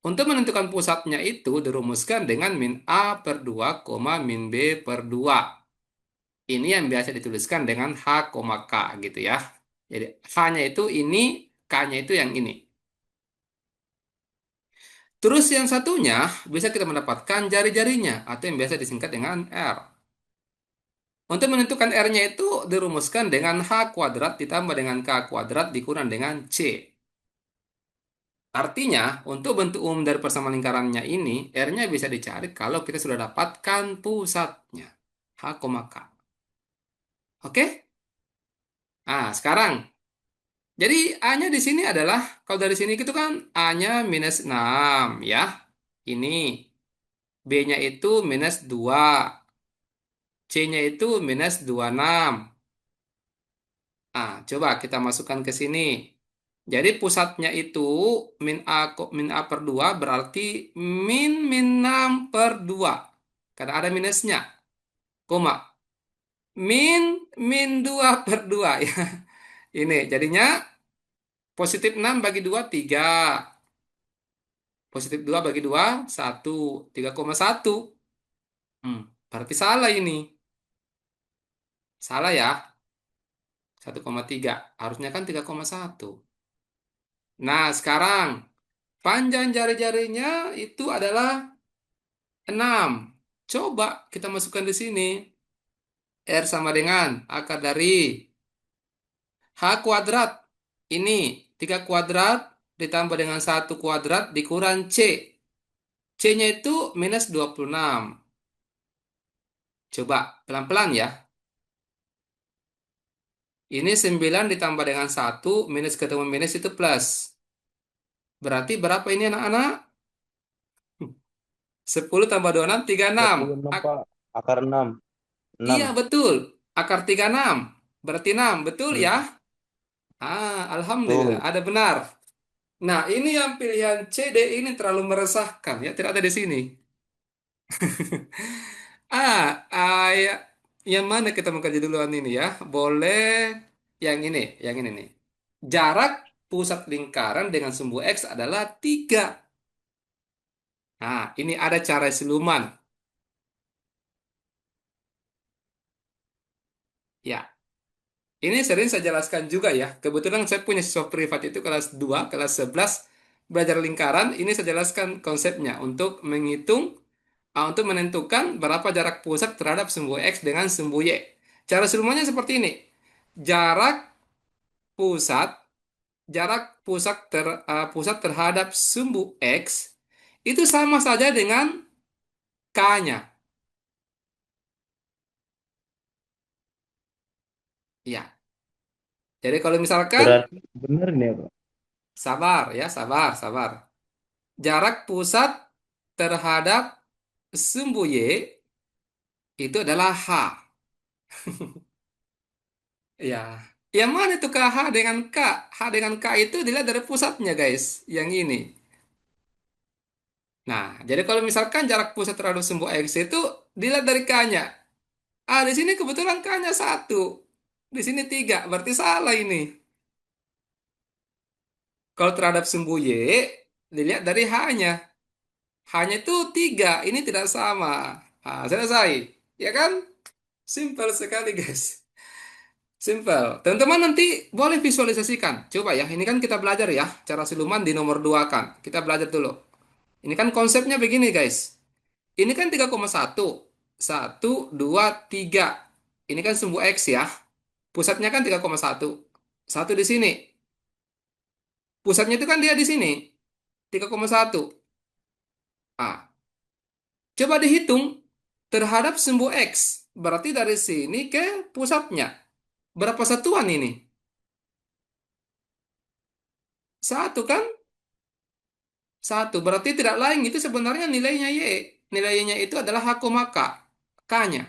Untuk menentukan pusatnya itu dirumuskan dengan min A per 2, min B per 2. Ini yang biasa dituliskan dengan H, K gitu ya. Jadi H-nya itu ini, K-nya itu yang ini. Terus yang satunya bisa kita mendapatkan jari-jarinya atau yang biasa disingkat dengan R. Untuk menentukan R-nya itu dirumuskan dengan H kuadrat ditambah dengan K kuadrat dikurang dengan C. Artinya, untuk bentuk umum dari persamaan lingkarannya ini, R-nya bisa dicari kalau kita sudah dapatkan pusatnya. H, K. Oke? Sekarang. Jadi, A-nya di sini adalah, kalau dari sini itu kan A-nya minus 6, ya. Ini. B-nya itu minus 2. C-nya itu minus 26. Coba kita masukkan ke sini. Jadi pusatnya itu min A per 2 berarti min 6 per 2. Karena ada minusnya. Koma. Min min 2 per 2 ya. Ini jadinya positif 6 bagi 2 3. Positif 2 bagi 2 1. 3,1. Berarti salah ini. Salah ya. 1,3. Harusnya kan 3,1. Nah, sekarang panjang jari-jarinya itu adalah 6. Coba kita masukkan di sini. R sama dengan akar dari H kuadrat. Ini 3 kuadrat ditambah dengan 1 kuadrat dikurang C. C-nya itu minus 26. Coba pelan-pelan ya. Ini 9 ditambah dengan 1 minus ketemu minus itu plus. Berarti berapa ini anak-anak? 10 tambah 26, 36. 36 Pak. Akar 6. 6. Iya, betul. Akar 36. Berarti 6. Betul ya? Hmm. Alhamdulillah. Tuh. Ada benar. Nah, ini yang pilihan C, D ini terlalu meresahkan. Ya, tidak ada di sini. Ya, yang mana kita mengkaji duluan ini ya? Boleh yang ini nih. Jarak pusat lingkaran dengan sumbu X adalah 3. Ini ada cara siluman. Ya, ini sering saya jelaskan juga ya. Kebetulan saya punya siswa privat itu kelas 2, kelas 11 belajar lingkaran. Ini saya jelaskan konsepnya untuk menghitung, untuk menentukan berapa jarak pusat terhadap sumbu X dengan sumbu Y. Cara silumannya seperti ini. Jarak pusat, pusat terhadap sumbu X itu sama saja dengan K-nya. Ya. Jadi kalau misalkan Berarti benar nih ya, Pak. sabar ya, sabar, sabar. Jarak pusat terhadap sumbu Y itu adalah H. Ya. Yang mana itu K, H dengan K? H dengan K itu dilihat dari pusatnya, guys. Yang ini. Nah, jadi kalau misalkan jarak pusat terhadap sumbu X itu dilihat dari K-nya. Di sini kebetulan K-nya 1. Di sini 3. Berarti salah ini. Kalau terhadap sumbu Y, dilihat dari H-nya. H-nya itu 3. Ini tidak sama. Selesai. Ya kan? Simple sekali, guys. Simple. Teman-teman nanti boleh visualisasikan. Coba ya, ini kan kita belajar ya, cara siluman di nomor 2 kan. Kita belajar dulu. Ini kan konsepnya begini, guys. Ini kan 3,1. 1, 2, 3. Ini kan sumbu X ya. Pusatnya kan 3,1. Satu di sini. Pusatnya itu kan dia di sini. 3,1. Ah, coba dihitung terhadap sumbu X. Berarti dari sini ke pusatnya. Berapa satuan ini? Satu kan? Satu. Berarti tidak lain itu sebenarnya nilainya Y. Nilainya itu adalah H, K. K-nya.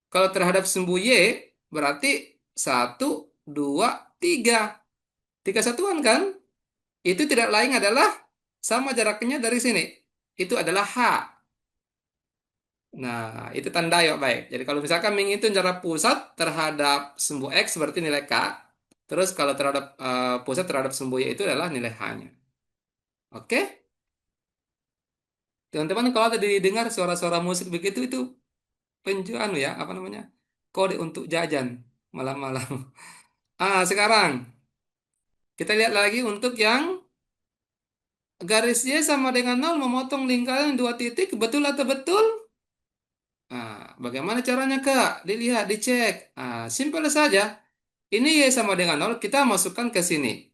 Kalau terhadap sumbu Y, berarti 1, 2, 3. 3 satuan kan? Itu tidak lain adalah sama jaraknya dari sini. Itu adalah H. Nah, itu tanda ya baik. Jadi kalau misalkan menghitung jarak pusat terhadap sumbu X berarti nilai K. Terus kalau terhadap pusat terhadap sumbu Y itu adalah nilai H-nya. Oke? Teman-teman kalau ada didengar suara-suara musik begitu itu penjual ya, apa namanya? Kode untuk jajan malam-malam. Sekarang kita lihat lagi untuk yang garis Y sama dengan nol memotong lingkaran dua titik, betul atau betul? Bagaimana caranya Kak? Dilihat, dicek. Simpel saja. Ini Y sama dengan nol kita masukkan ke sini.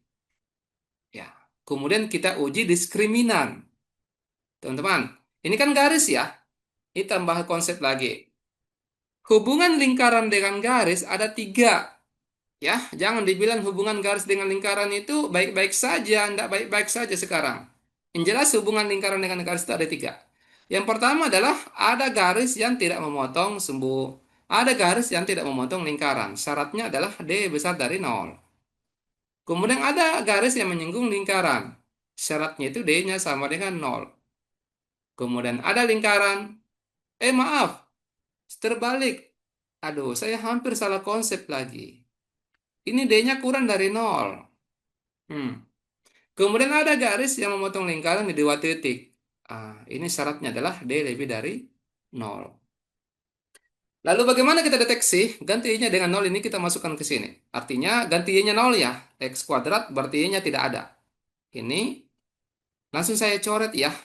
Ya. Kemudian kita uji diskriminan. Teman-teman, ini kan garis ya. Ini tambah konsep lagi. Hubungan lingkaran dengan garis ada tiga. Ya, jangan dibilang hubungan garis dengan lingkaran itu baik-baik saja, tidak baik-baik saja sekarang. Yang jelas hubungan lingkaran dengan garis itu ada tiga. Yang pertama adalah ada garis yang tidak memotong sumbu. Ada garis yang tidak memotong lingkaran. Syaratnya adalah D besar dari nol. Kemudian ada garis yang menyinggung lingkaran. Syaratnya itu D-nya sama dengan nol. Kemudian ada lingkaran. Maaf, terbalik. Aduh, saya hampir salah konsep lagi. Ini D-nya kurang dari nol. Hmm. Kemudian ada garis yang memotong lingkaran di dua titik. Ini syaratnya adalah D lebih dari nol. Lalu bagaimana kita deteksi? Ganti Y-nya dengan nol ini kita masukkan ke sini. Artinya ganti Y-nya nol ya. X kuadrat berarti Y-nya tidak ada. Ini langsung saya coret ya.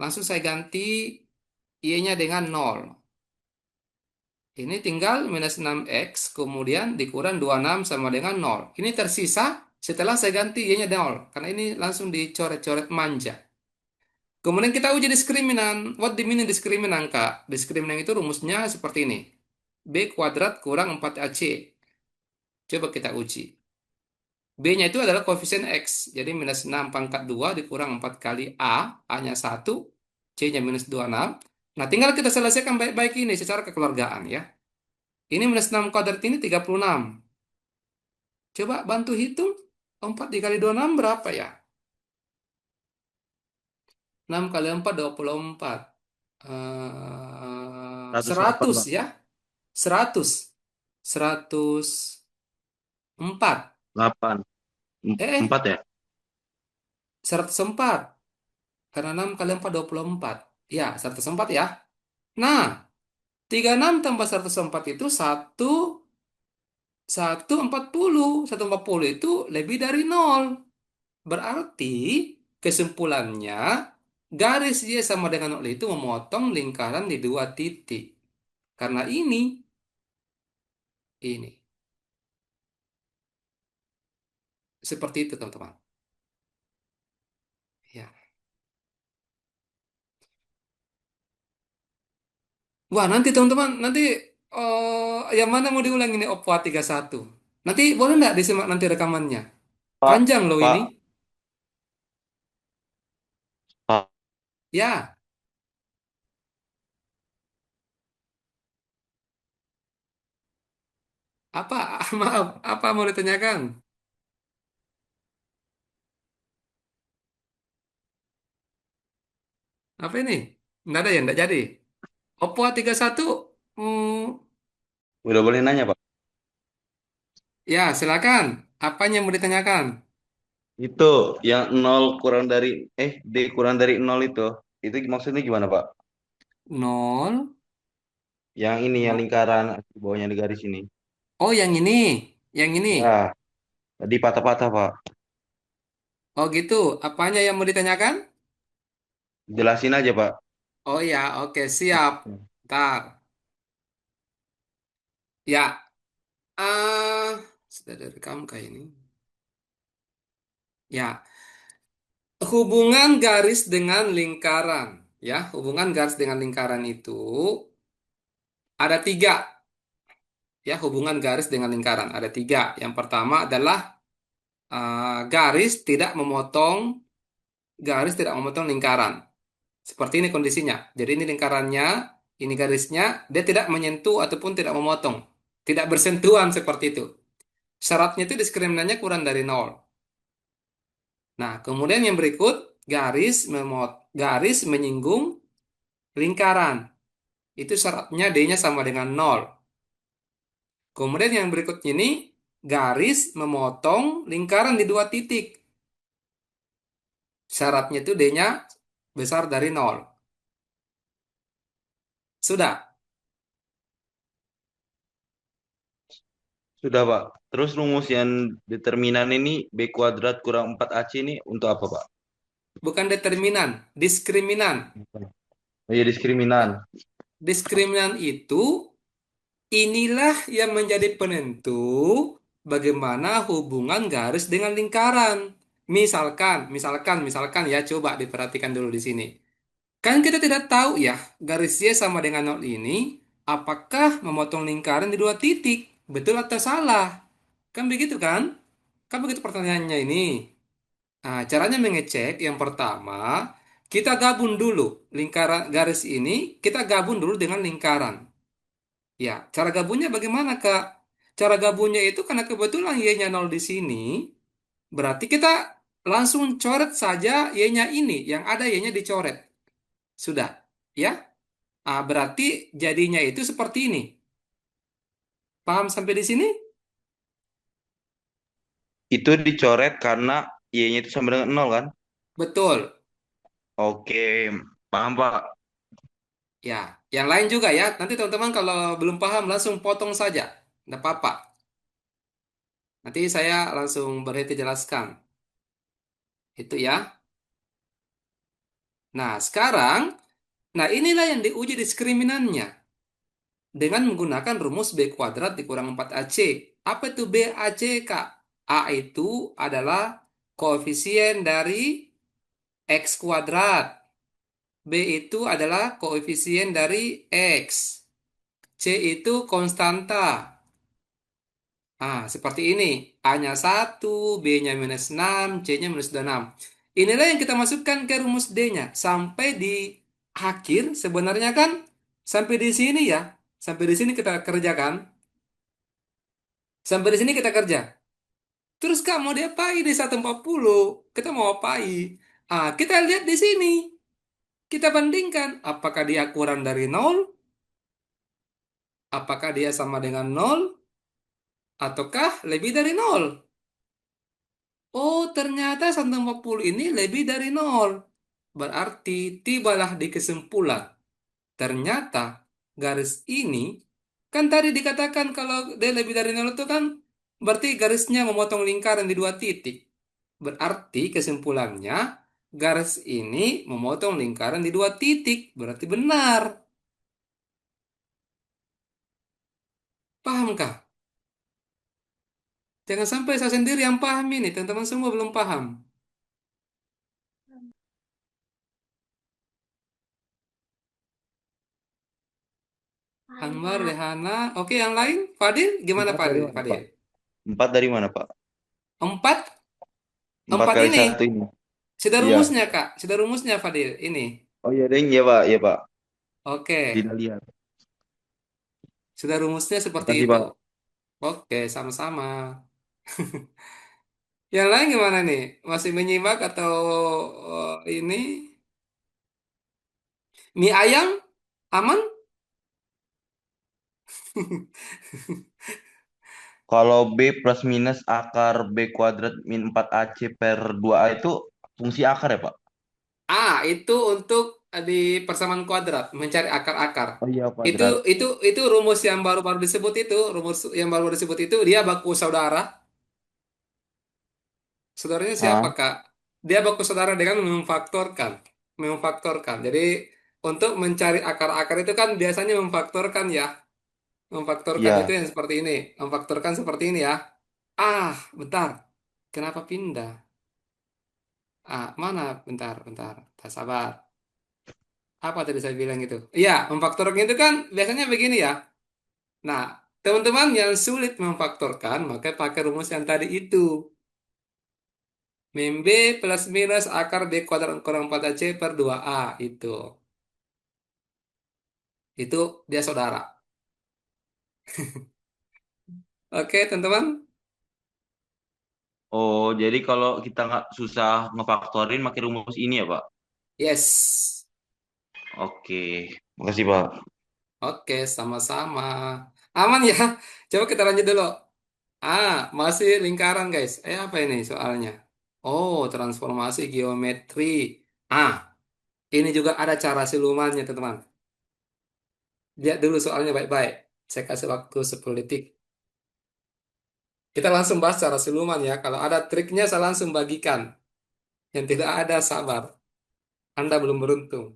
Langsung saya ganti Y-nya dengan nol. Ini tinggal minus 6X, kemudian dikurang 26 sama dengan nol. Ini tersisa setelah saya ganti Y-nya nol. Karena ini langsung dicoret-coret manja. Kemudian kita uji diskriminan. What do you mean diskriminan, Kak? Diskriminan itu rumusnya seperti ini. B kuadrat kurang 4AC. Coba kita uji. B-nya itu adalah koefisien X. Jadi minus 6 pangkat 2 dikurang 4 kali A. A-nya 1. C-nya minus 26. Nah, tinggal kita selesaikan baik-baik ini secara kekeluargaan ya. Ini minus 6 kuadrat ini 36. Coba bantu hitung. 4 dikali 26 berapa ya? 6 kali 4, 24. 108 100 Pak. ya. 100. 104. 8. Eh, 4 ya? 104. Karena 6 kali 4, 24. Ya, 104 ya. Nah, 36 tambah 104 itu 140. 140 itu lebih dari nol. Berarti kesimpulannya garis Y sama dengan nol itu memotong lingkaran di dua titik. Karena ini. Seperti itu teman-teman. Ya. Wah, nanti teman-teman, nanti yang mana mau diulang ini Oppo A31? Nanti boleh nggak disimak nanti rekamannya? Pak, Panjang loh ini. Pak, Pak, Ya, apa? Maaf, apa mau ditanyakan? Apa ini? Nggak ada ya, nggak jadi. Oppo A31, udah boleh nanya Pak. ya silakan. Apanya yang mau ditanyakan? Itu yang nol kurang dari D kurang dari nol itu maksudnya gimana Pak? Nol. Yang ini yang Nol. lingkaran di bawahnya di garis ini. Oh, yang ini. Yang ini. Ya, tadi patah-patah Pak. Oh gitu. Apanya yang mau ditanyakan? Jelasin aja Pak. Oh ya, oke, siap. Ntar. Ya, sudah direkam kayak ini. Ya, hubungan garis dengan lingkaran. Ya, hubungan garis dengan lingkaran itu ada tiga. Ya, hubungan garis dengan lingkaran ada tiga. Yang pertama adalah garis tidak memotong lingkaran. Seperti ini kondisinya. Jadi ini lingkarannya, ini garisnya, dia tidak menyentuh ataupun tidak memotong. Tidak bersentuhan seperti itu. Syaratnya itu diskriminannya kurang dari nol. Nah, kemudian yang berikut, garis menyinggung lingkaran. Itu syaratnya D-nya sama dengan nol. Kemudian yang berikutnya ini, garis memotong lingkaran di dua titik. Syaratnya itu D-nya besar dari nol. Sudah. Sudah, Pak. Terus rumus yang determinan ini B kuadrat kurang 4AC ini untuk apa, Pak? Bukan determinan, diskriminan. Oh iya, diskriminan. Diskriminan itu inilah yang menjadi penentu bagaimana hubungan garis dengan lingkaran. Misalkan ya, coba diperhatikan dulu di sini. Kan kita tidak tahu ya, garis Y sama dengan nol ini, apakah memotong lingkaran di dua titik? Betul atau salah? Kan begitu kan? Kan begitu pertanyaannya ini. Nah, caranya mengecek yang pertama, kita gabung dulu lingkaran garis ini, kita gabung dulu dengan lingkaran. Ya, cara gabungnya bagaimana, Kak? Cara gabungnya itu karena kebetulan Y-nya 0 di sini, berarti kita langsung coret saja Y-nya ini, yang ada Y-nya dicoret. Sudah, ya? Berarti jadinya itu seperti ini. Paham sampai di sini? Itu dicoret karena Y-nya itu sama dengan nol kan? Betul. Oke, paham, Pak. Ya, yang lain juga ya. Nanti teman-teman kalau belum paham langsung potong saja. Tidak apa-apa. Nanti saya langsung berhenti jelaskan. Itu ya. Nah, sekarang, nah inilah yang diuji diskriminannya. Dengan menggunakan rumus B kuadrat dikurang 4AC. Apa itu BAC, Kak? A itu adalah koefisien dari X kuadrat. B itu adalah koefisien dari X. C itu konstanta. Seperti ini. A-nya 1, B-nya minus 6, C-nya minus 26. Inilah yang kita masukkan ke rumus D-nya. Sampai di akhir sebenarnya kan, sampai di sini ya. Sampai di sini kita kerjakan. Sampai di sini kita kerja. Terus Kak mau diapain di 140? Kita mau apain? Kita lihat di sini. Kita bandingkan. Apakah dia kurang dari nol? Apakah dia sama dengan nol? Ataukah lebih dari nol? Oh, ternyata 140 ini lebih dari nol. Berarti tibalah di kesimpulan. Ternyata garis ini, kan tadi dikatakan kalau dia lebih dari nol itu kan berarti garisnya memotong lingkaran di dua titik. Berarti kesimpulannya garis ini memotong lingkaran di dua titik. Berarti benar. Pahamkah? Jangan sampai saya sendiri yang paham ini. Teman-teman semua belum paham. Paham, Anwar, Kak. Rehana. Oke, yang lain? Fadil? Gimana Empat dari Fadil? mana, Pak? Fadil? Empat dari mana, Pak? Empat? Empat Empat kali ini. satu ini. Sudah Iya. rumusnya, Kak. Sudah rumusnya, Fadil. Ini. Oh iya, Deng. Iya, Pak. Iya, Pak. Oke. Tidak lihat. Sudah rumusnya seperti Makasih, itu. Pak. Oke, sama-sama. Yang lain gimana nih? Masih menyimak atau ini? Mie ayam? Aman? Kalau B plus minus akar B kuadrat min 4AC per 2A itu fungsi akar ya, Pak? Itu untuk di persamaan kuadrat, mencari akar-akar. Oh iya, Itu kuadrat. itu itu rumus yang baru-baru disebut itu, rumus yang baru disebut itu dia baku saudara. Saudaranya siapa, Ah, Kak? Dia baku saudara dengan memfaktorkan. Memfaktorkan. Jadi Untuk mencari akar-akar itu kan biasanya memfaktorkan ya. Memfaktorkan itu Iya. yang seperti ini. Memfaktorkan seperti ini ya. Ah, bentar. Kenapa pindah? Ah, mana? Bentar, bentar. Tak sabar. Apa tadi saya bilang itu? Iya, memfaktorkan itu kan biasanya begini ya. Nah, teman-teman yang sulit memfaktorkan, maka pakai rumus yang tadi itu. Min B plus minus akar B kuadrat kurang 4AC per 2A itu. Itu dia saudara. Oke, teman-teman? Oh, jadi kalau kita nggak susah ngefaktorin pakai rumus ini ya, Pak? Yes. Oke. Makasih, Pak. Oke, sama-sama. Aman ya? Coba kita lanjut dulu. Ah, masih lingkaran, guys. Apa ini soalnya? Oh, transformasi geometri. Ah, ini juga ada cara silumannya, teman-teman. Lihat dulu soalnya baik-baik. Saya kasih waktu 10 detik. Kita langsung bahas cara siluman ya. Kalau ada triknya, saya langsung bagikan. Yang tidak ada, sabar. Anda belum beruntung.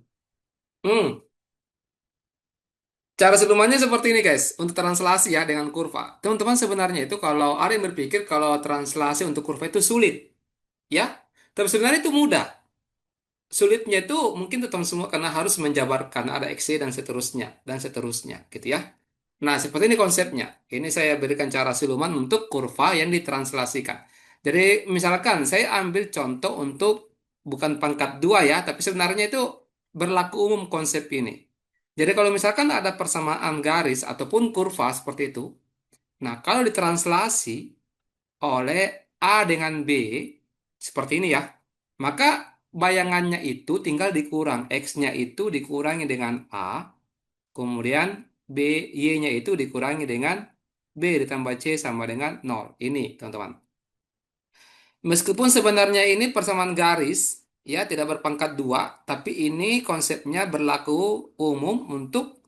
Hmm, cara silumannya seperti ini, guys. Untuk translasi ya dengan kurva. Teman-teman sebenarnya itu kalau ada yang berpikir kalau translasi untuk kurva itu sulit. Ya, tapi sebenarnya itu mudah. Sulitnya itu mungkin teman semua karena harus menjabarkan ada XY dan seterusnya gitu ya. Nah, seperti ini konsepnya. Ini saya berikan cara siluman untuk kurva yang ditranslasikan. Jadi misalkan saya ambil contoh untuk bukan pangkat dua ya, tapi sebenarnya itu berlaku umum konsep ini. Jadi kalau misalkan ada persamaan garis ataupun kurva seperti itu, nah kalau ditranslasi oleh A dengan B seperti ini ya, maka bayangannya itu tinggal dikurang. X-nya itu dikurangi dengan A, kemudian B, Y-nya itu dikurangi dengan B ditambah C sama dengan nol. Ini, teman-teman. Meskipun sebenarnya ini persamaan garis, ya tidak berpangkat dua, tapi ini konsepnya berlaku umum untuk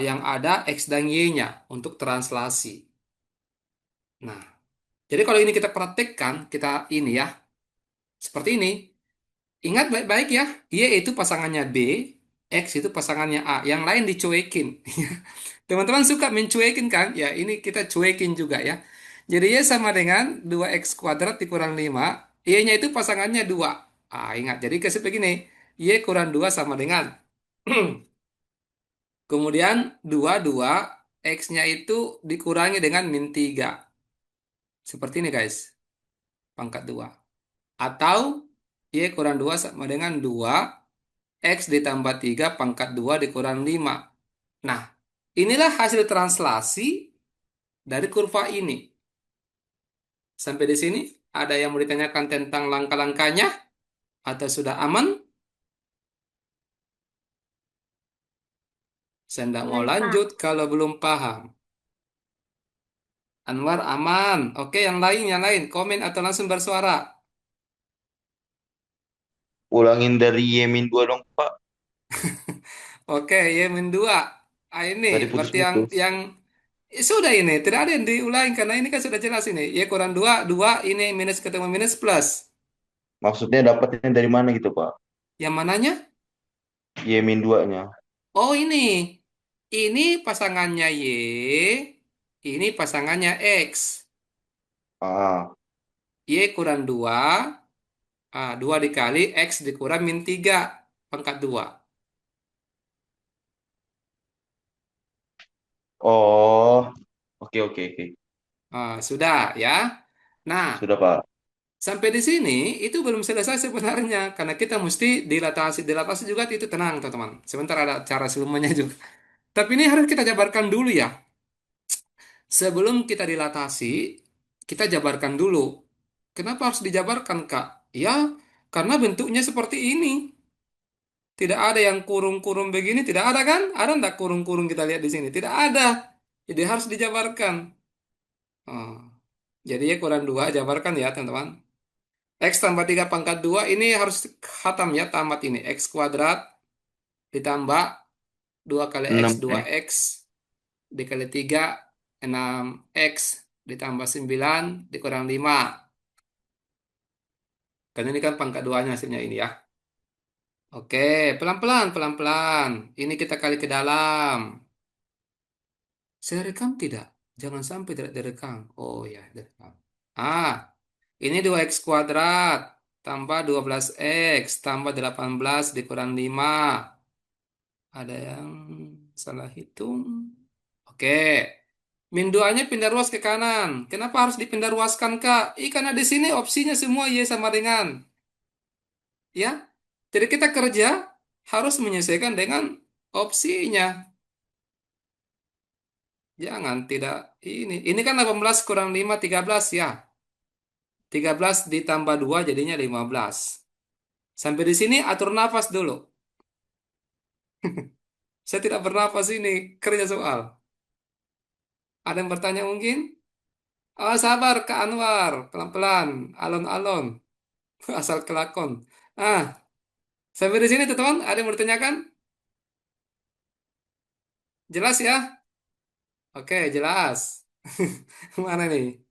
yang ada X dan Y-nya untuk translasi. Nah, jadi kalau ini kita praktekkan, kita ini ya, seperti ini. Ingat baik-baik ya, Y itu pasangannya B, X itu pasangannya A. Yang lain dicuekin. Teman-teman suka mencuekin kan? Ya, ini kita cuekin juga ya. Jadi Y sama dengan 2X kuadrat dikurang 5. Y-nya itu pasangannya 2. Ah, ingat. Jadi kasih begini. Y kurang 2 sama dengan. Kemudian 2 X-nya itu dikurangi dengan min 3. Seperti ini guys. Pangkat 2. Atau Y kurang 2 sama dengan 2. X ditambah 3 pangkat 2 dikurang 5. Nah, inilah hasil translasi dari kurva ini. Sampai di sini, ada yang mau ditanyakan tentang langkah-langkahnya? Atau sudah aman? Saya tidak mau Aman, Pak. lanjut kalau belum paham. Anwar aman. Oke, yang lain. Komen atau langsung bersuara. Ulangin dari Y-2 dong, Pak. Oke, Y min 2. Ah, ini Tadi berarti yang putus-putus. yang sudah ini. Tidak ada yang diulangi karena ini kan sudah jelas ini. Y kurang 2, 2 ini minus ketemu minus plus. Maksudnya dapatnya dari mana gitu, Pak? Yang mananya? Y-2-nya. Oh, ini. Ini pasangannya Y. Ini pasangannya X. Ah, Y kurang 2. 2 dikali X dikurang min 3 pangkat 2. oh, oke oke oke. Sudah ya. Nah, Sudah, Pak. sampai di sini itu belum selesai sebenarnya. Karena kita mesti dilatasi. Dilatasi juga itu tenang, teman-teman. Sebentar ada cara selumannya juga. Tapi ini harus kita jabarkan dulu ya. Sebelum kita dilatasi, kita jabarkan dulu. Kenapa harus dijabarkan, Kak? Ya, karena bentuknya seperti ini. Tidak ada yang kurung-kurung begini, tidak ada kan? Ada enggak kurung-kurung kita lihat di sini? Tidak ada. Jadi harus dijabarkan. Oh. Jadi ya kurang 2 jabarkan ya teman-teman. X tambah 3 pangkat 2 ini harus khatam ya tamat ini. X kuadrat ditambah 2 kali X 6 2X dikali 3 6X ditambah 9 dikurang 5. Karena ini kan pangkat 2-nya hasilnya ini ya. Oke, pelan-pelan, pelan-pelan. Ini kita kali ke dalam. Saya rekam tidak? Jangan sampai tidak direkam. Oh ya, direkam. Ah, ini 2x kuadrat tambah 12x tambah 18 dikurang 5. Ada yang salah hitung. Oke. Min 2-nya pindah ruas ke kanan. Kenapa harus dipindah ruaskan, Kak? Karena di sini opsinya semua Y sama dengan. Ya. Jadi kita kerja harus menyesuaikan dengan opsinya. Jangan tidak ini. Ini kan 18 kurang 5, 13 ya. 13 ditambah 2 jadinya 15. Sampai di sini atur nafas dulu. Saya tidak bernafas ini. Kerja soal. Ada yang bertanya mungkin? Oh, sabar Kak Anwar. Pelan-pelan. Alon-alon. Asal kelakon. Ah, sampai di sini teman-teman. Ada yang bertanyakan? Jelas ya? Oke, jelas. Mana nih?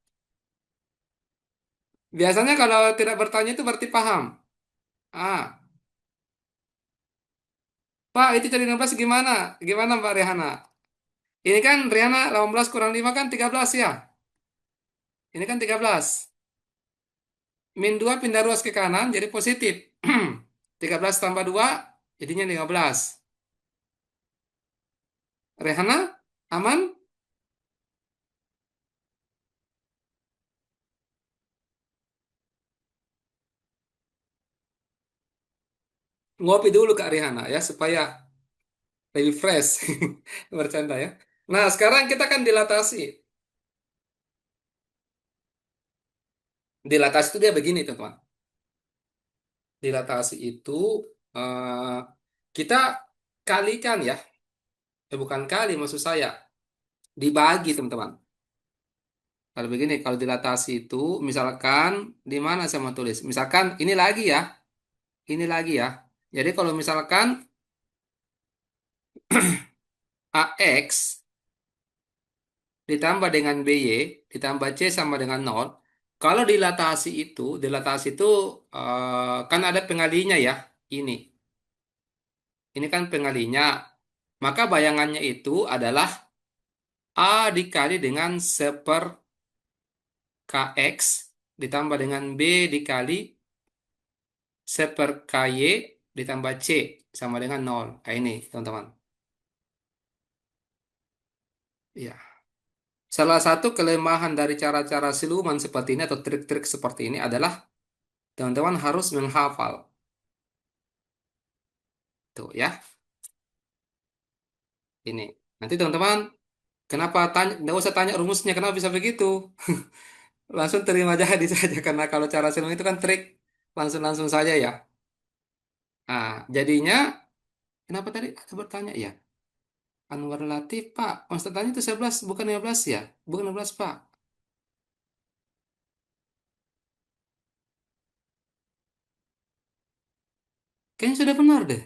Biasanya kalau tidak bertanya itu berarti paham. Ah, Pak, itu cari 16 gimana? Gimana Mbak Rehana? Ini kan Riana 18 kurang 5 kan 13 ya. Ini kan 13. Min 2 pindah ruas ke kanan jadi positif. 13 tambah 2 jadinya 15. Rehana, aman? Ngopi dulu Kak Rehana ya supaya lebih fresh. Bercanda ya. Nah, sekarang kita kan dilatasi. Dilatasi itu dia begini, teman-teman. Dilatasi itu eh, kita kalikan ya. Bukan kali maksud saya. Dibagi, teman-teman. Kalau begini, kalau dilatasi itu, misalkan di mana saya mau tulis? Misalkan ini lagi ya, ini lagi ya. Jadi kalau misalkan AX ditambah dengan BY ditambah C sama dengan 0, kalau dilatasi itu kan ada pengalinya ya. Ini, ini kan pengalinya. Maka bayangannya itu adalah A dikali dengan seper KX ditambah dengan B dikali seper KY ditambah C sama dengan 0. Nah, ini, teman-teman. Ya. Salah satu kelemahan dari cara-cara siluman seperti ini atau trik-trik seperti ini adalah teman-teman harus menghafal. Tuh ya, ini. Nanti teman-teman, kenapa tanya, nggak usah tanya rumusnya, kenapa bisa begitu? Langsung terima jadi saja, karena kalau cara siluman itu kan trik, langsung-langsung saja ya. Nah, jadinya, kenapa tadi ada bertanya ya? Anwar Latif, Pak. Maksud tanya itu 11, bukan 15 ya? Bukan 15, Pak. Kayaknya sudah benar deh.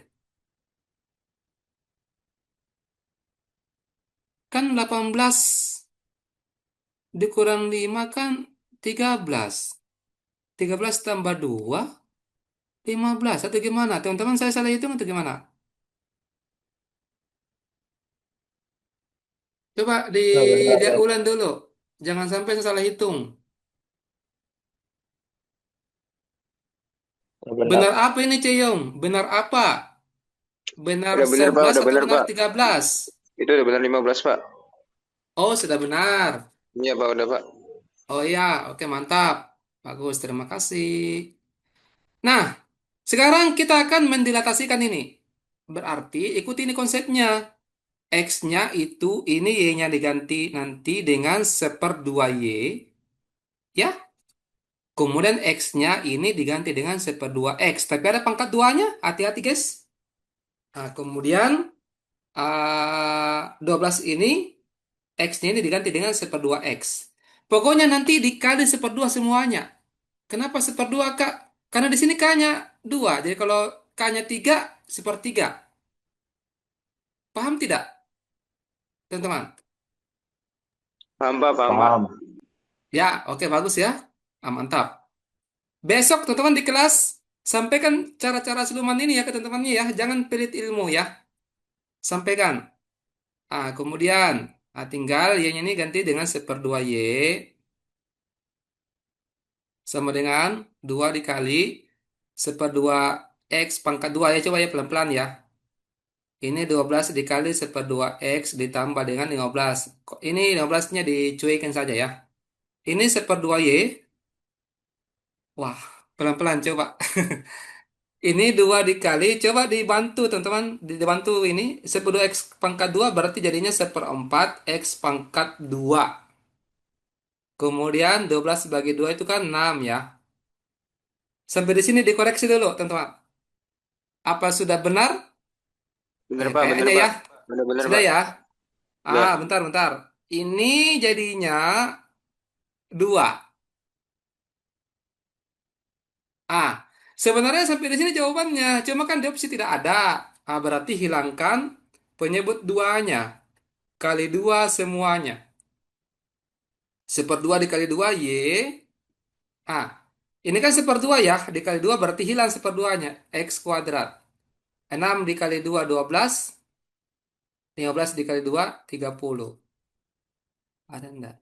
Kan 18 dikurang 5 kan 13. 13 tambah 2, 15. Atau gimana? Teman-teman saya salah hitung atau gimana? Coba Oh, benar, dia Pak. ulang dulu. Jangan sampai saya salah hitung. Oh, benar. Benar apa ini, Ceyong? Benar apa? Benar Udah bener Pak, 11 udah atau bener benar Pak. 13? Itu udah bener 15 Pak. Oh, sudah benar. Iya Pak, udah Pak. Oh iya, oke mantap. Bagus, terima kasih. Nah, sekarang kita akan mendilatasikan ini. Berarti ikuti ini konsepnya. X-nya itu, ini Y-nya diganti nanti dengan seperdua Y. Ya, kemudian X-nya ini diganti dengan seperdua X. Tapi ada pangkat duanya, hati-hati guys. Nah, kemudian 12 ini, X-nya ini diganti dengan seperdua X. Pokoknya nanti dikali seperdua semuanya. Kenapa seperdua, Kak? Karena di sini K-nya 2. Jadi kalau K-nya 3, sepertiga. Paham tidak, teman-teman? Paham Pak, paham Pak. Paham. Ya, oke bagus ya. Mantap. Besok teman-teman di kelas Sampaikan cara-cara siluman ini ya ke teman-temannya ya. Jangan pelit ilmu ya. Sampaikan. Kemudian tinggal y-nya ini ganti dengan seperdua y sama dengan 2 dikali seperdua x pangkat 2 ya. Coba ya pelan-pelan ya. Ini 12 dikali seperdua x ditambah dengan 15. Ini 15-nya dicuekin saja ya. Ini seperdua y. Wah, pelan-pelan coba. Ini 2 dikali, coba dibantu teman-teman. Dibantu ini. Seperdua x pangkat 2 berarti jadinya seperempat x pangkat 2. Kemudian 12 bagi 2 itu kan 6 ya. Sampai di sini dikoreksi dulu teman-teman. Apa sudah benar? Bener Pak, bener Kayaknya ya. Pak. Bener-bener Sudah Pak. ya. Udah. Bentar, bentar. Ini jadinya 2. Ah, sebenarnya sampai di sini jawabannya. Cuma kan di opsi tidak ada. Berarti hilangkan penyebut duanya. Kali 2 semuanya. Seperdua dikali 2 Y. Ah, ini kan seperdua ya. Dikali 2 berarti hilang seperduanya. X kuadrat. 6 dikali 2, 12. 15 dikali 2, 30. Ada enggak?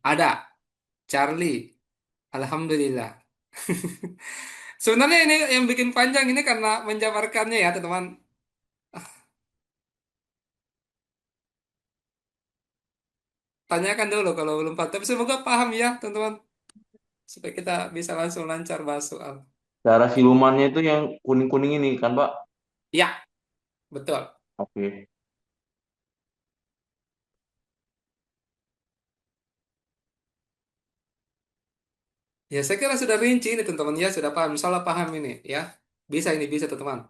Ada. Charlie. Alhamdulillah. Sebenarnya ini yang bikin panjang ini karena menjabarkannya ya, teman-teman. Tanyakan dulu kalau belum paham. Tapi semoga paham ya, teman-teman. Supaya kita bisa langsung lancar bahas soal. Cara silumannya itu yang kuning-kuning ini kan, Pak? Ya, betul. Oke. Ya, saya kira sudah rinci ini, teman-teman. Ya, sudah paham. Insyaallah paham ini, ya. Bisa ini, bisa, teman-teman.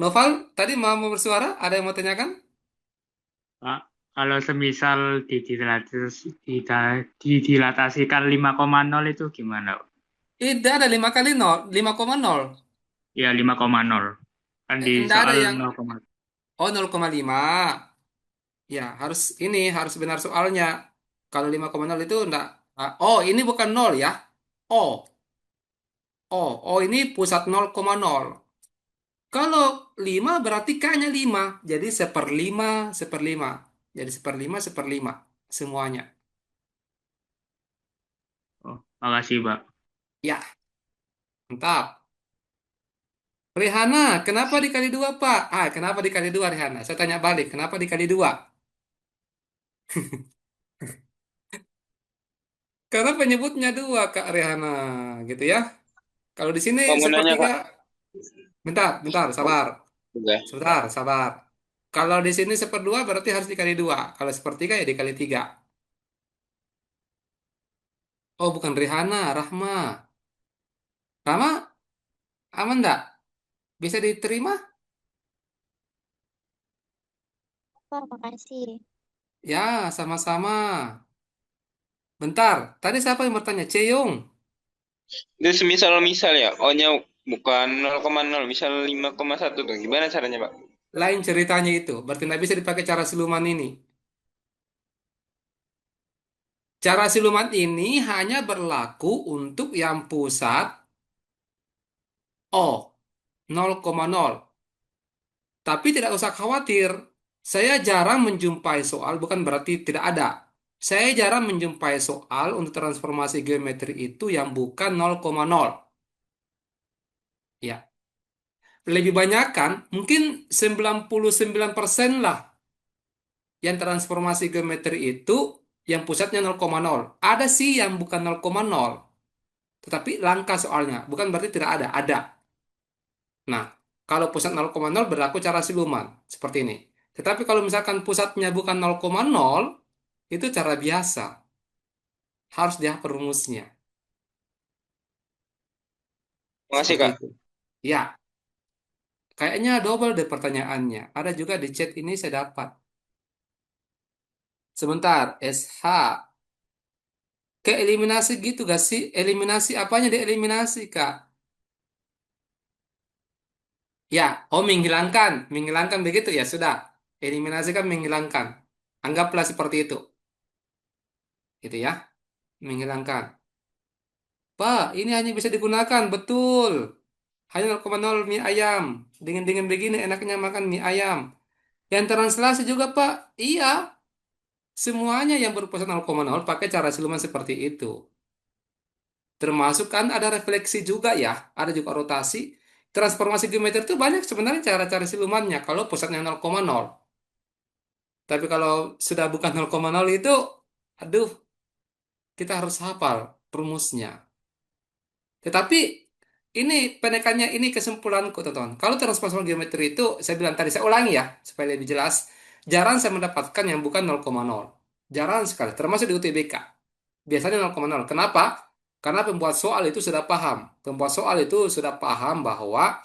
Noval, tadi mau bersuara? Ada yang mau tanyakan? Pak, kalau semisal didilatasikan 5,0 itu gimana, Pak? Tidak ada 5 kali 0, 5,0. Ya 5,0. Kan di Tidak ada soal yang 0, oh 0,5. Ya, harus benar soalnya. Kalau 5,0 itu enggak. Oh, ini bukan 0 ya. Oh, oh, ini pusat 0,0. Kalau 5 berarti K-nya 5. Jadi seperlima, seperlima. Jadi seperlima, seperlima. Semuanya. oh, makasih, Pak. Ya, mantap. Rihana, kenapa dikali 2, Pak? Kenapa dikali 2, Rihana? Saya tanya balik, kenapa dikali 2? Karena penyebutnya 2, Kak Rihana. Gitu ya. Kalau di sini Mau nanya sepertiga. Pak. Bentar, bentar, sabar. Udah. Sebentar, sabar. Kalau di sini seperdua berarti harus dikali 2. Kalau sepertiga ya dikali 3. Oh, bukan Rihana, Rahma. Rahma, aman enggak? Bisa diterima? Pak, makasih. Ya, sama-sama. Bentar, tadi siapa yang bertanya? Ceyong. Itu semisal-misal ya. O-nya bukan 0,0, misal 5,1 tuh. Gimana caranya Pak? Lain ceritanya itu. Berarti nggak bisa dipakai cara siluman ini. Cara siluman ini hanya berlaku untuk yang pusat O 0,0. Tapi tidak usah khawatir. Saya jarang menjumpai soal, bukan berarti tidak ada. Saya jarang menjumpai soal untuk transformasi geometri itu yang bukan 0,0. Ya, lebih banyak kan, mungkin 99% lah yang transformasi geometri itu yang pusatnya 0,0. Ada sih yang bukan 0,0, tetapi langka soalnya. Bukan berarti tidak ada, ada. Nah, kalau pusat 0,0 berlaku cara siluman, seperti ini. Tetapi kalau misalkan pusatnya bukan 0,0, itu cara biasa. Harus dihafal rumusnya. Makasih Seperti Kak. itu. Ya, kayaknya double deh pertanyaannya. Ada juga di chat ini saya dapat. Sebentar, SH. Ke eliminasi gitu gak sih? Eliminasi apanya dieliminasi, Kak? Ya, oh menghilangkan. Menghilangkan begitu ya, sudah. Eliminasi kan menghilangkan. Anggaplah seperti itu. Gitu ya. Menghilangkan. Pak, ini hanya bisa digunakan, betul. Hanya 0,0 mie ayam. Dingin-dingin begini enaknya makan mie ayam. Yang translasi juga, Pak. Iya, semuanya yang berpusat 0,0 pakai cara siluman seperti itu. Termasuk kan ada refleksi juga ya, ada juga rotasi. Transformasi geometri itu banyak sebenarnya cara-cara silumannya kalau pusatnya 0,0. Tapi kalau sudah bukan 0,0 itu, aduh, kita harus hafal rumusnya. Tetapi ini penekannya, ini kesimpulanku, teman-teman. Kalau transformasi geometri itu, saya bilang tadi, saya ulangi ya, supaya lebih jelas. Jarang saya mendapatkan yang bukan 0,0. Jarang sekali, termasuk di UTBK. Biasanya 0,0. Kenapa? Karena pembuat soal itu sudah paham. Pembuat soal itu sudah paham bahwa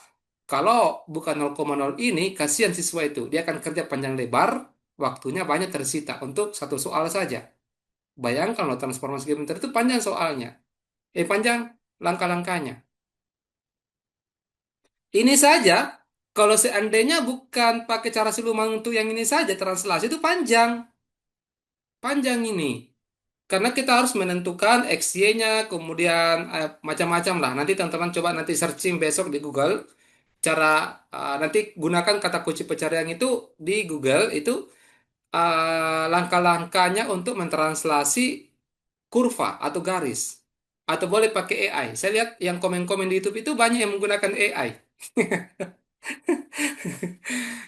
kalau bukan 0,0 ini, kasihan siswa itu. Dia akan kerja panjang lebar, waktunya banyak tersita untuk satu soal saja. Bayangkan loh, transformasi geometri itu panjang soalnya. Panjang langkah-langkahnya. Ini saja, kalau seandainya bukan pakai cara siluman untuk yang ini saja, translasi itu panjang. Panjang ini. Karena kita harus menentukan XY-nya, kemudian macam-macam lah. Nanti teman-teman coba nanti searching besok di Google. Cara nanti gunakan kata kunci pencarian itu di Google, itu langkah-langkahnya untuk mentranslasi kurva atau garis. Atau boleh pakai AI. Saya lihat yang komen-komen di YouTube itu banyak yang menggunakan AI.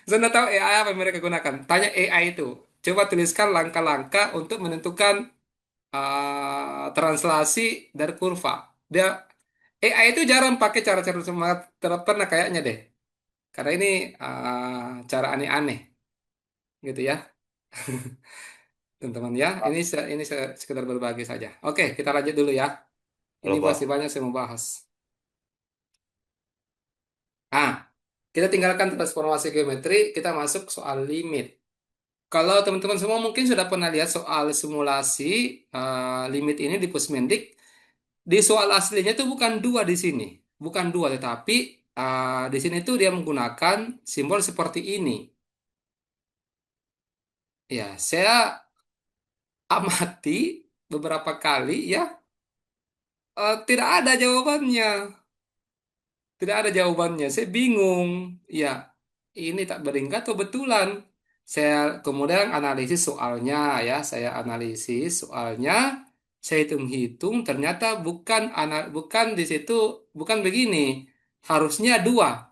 Saya nggak tahu AI apa yang mereka gunakan. Tanya AI itu. Coba tuliskan langkah-langkah untuk menentukan translasi dari kurva. Dia AI itu jarang pakai cara-cara semangat terpena kayaknya deh. Karena ini cara aneh-aneh gitu ya, teman-teman ya. Ini sekedar berbagi saja. Oke, kita lanjut dulu ya. Ini Halo, Pak. masih banyak saya mau bahas. Ah, kita tinggalkan transformasi geometri, kita masuk soal limit. Kalau teman-teman semua mungkin sudah pernah lihat soal simulasi limit ini di Pusmendik. Di soal aslinya itu bukan dua di sini, bukan dua, tetapi di sini tuh dia menggunakan simbol seperti ini. Ya, saya amati beberapa kali ya, tidak ada jawabannya, tidak ada jawabannya. Saya bingung. Ya, ini tak beringkat atau betulan. Saya kemudian analisis soalnya ya, saya analisis soalnya, saya hitung-hitung, ternyata bukan di situ, bukan begini. Harusnya dua.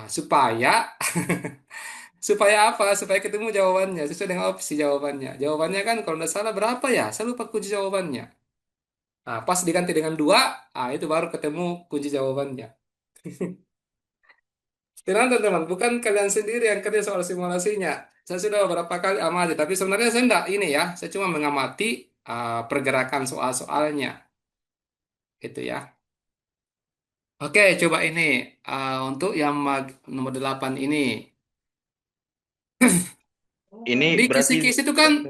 Supaya supaya apa? Supaya ketemu jawabannya sesuai dengan opsi jawabannya. Jawabannya kan kalau tidak salah berapa ya? Saya lupa kunci jawabannya. Pas diganti dengan dua, itu baru ketemu kunci jawabannya. Tenang teman-teman, bukan kalian sendiri yang kerja soal simulasinya. Saya sudah beberapa kali amati, tapi sebenarnya saya enggak ini ya. Saya cuma mengamati pergerakan soal-soalnya, gitu ya. Oke, coba ini untuk yang nomor 8 ini. Ini Di berarti kisi-kisi itu kan,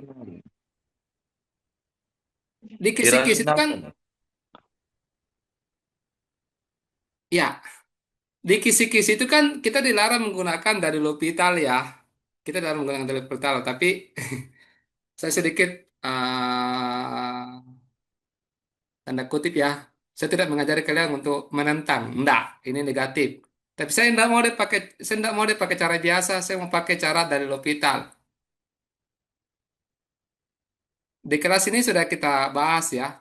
di kisi-kisi itu kan, dirasionalkan. ya, di kisi-kisi itu kan kita dilarang menggunakan dari L'Hopital ya. Kita dilarang menggunakan dari L'Hopital, tapi saya sedikit tanda kutip ya. Saya tidak mengajari kalian untuk menentang. Enggak, ini negatif. Tapi saya enggak mau dia pakai cara biasa, saya mau pakai cara dari L'Hopital. Di kelas ini sudah kita bahas ya.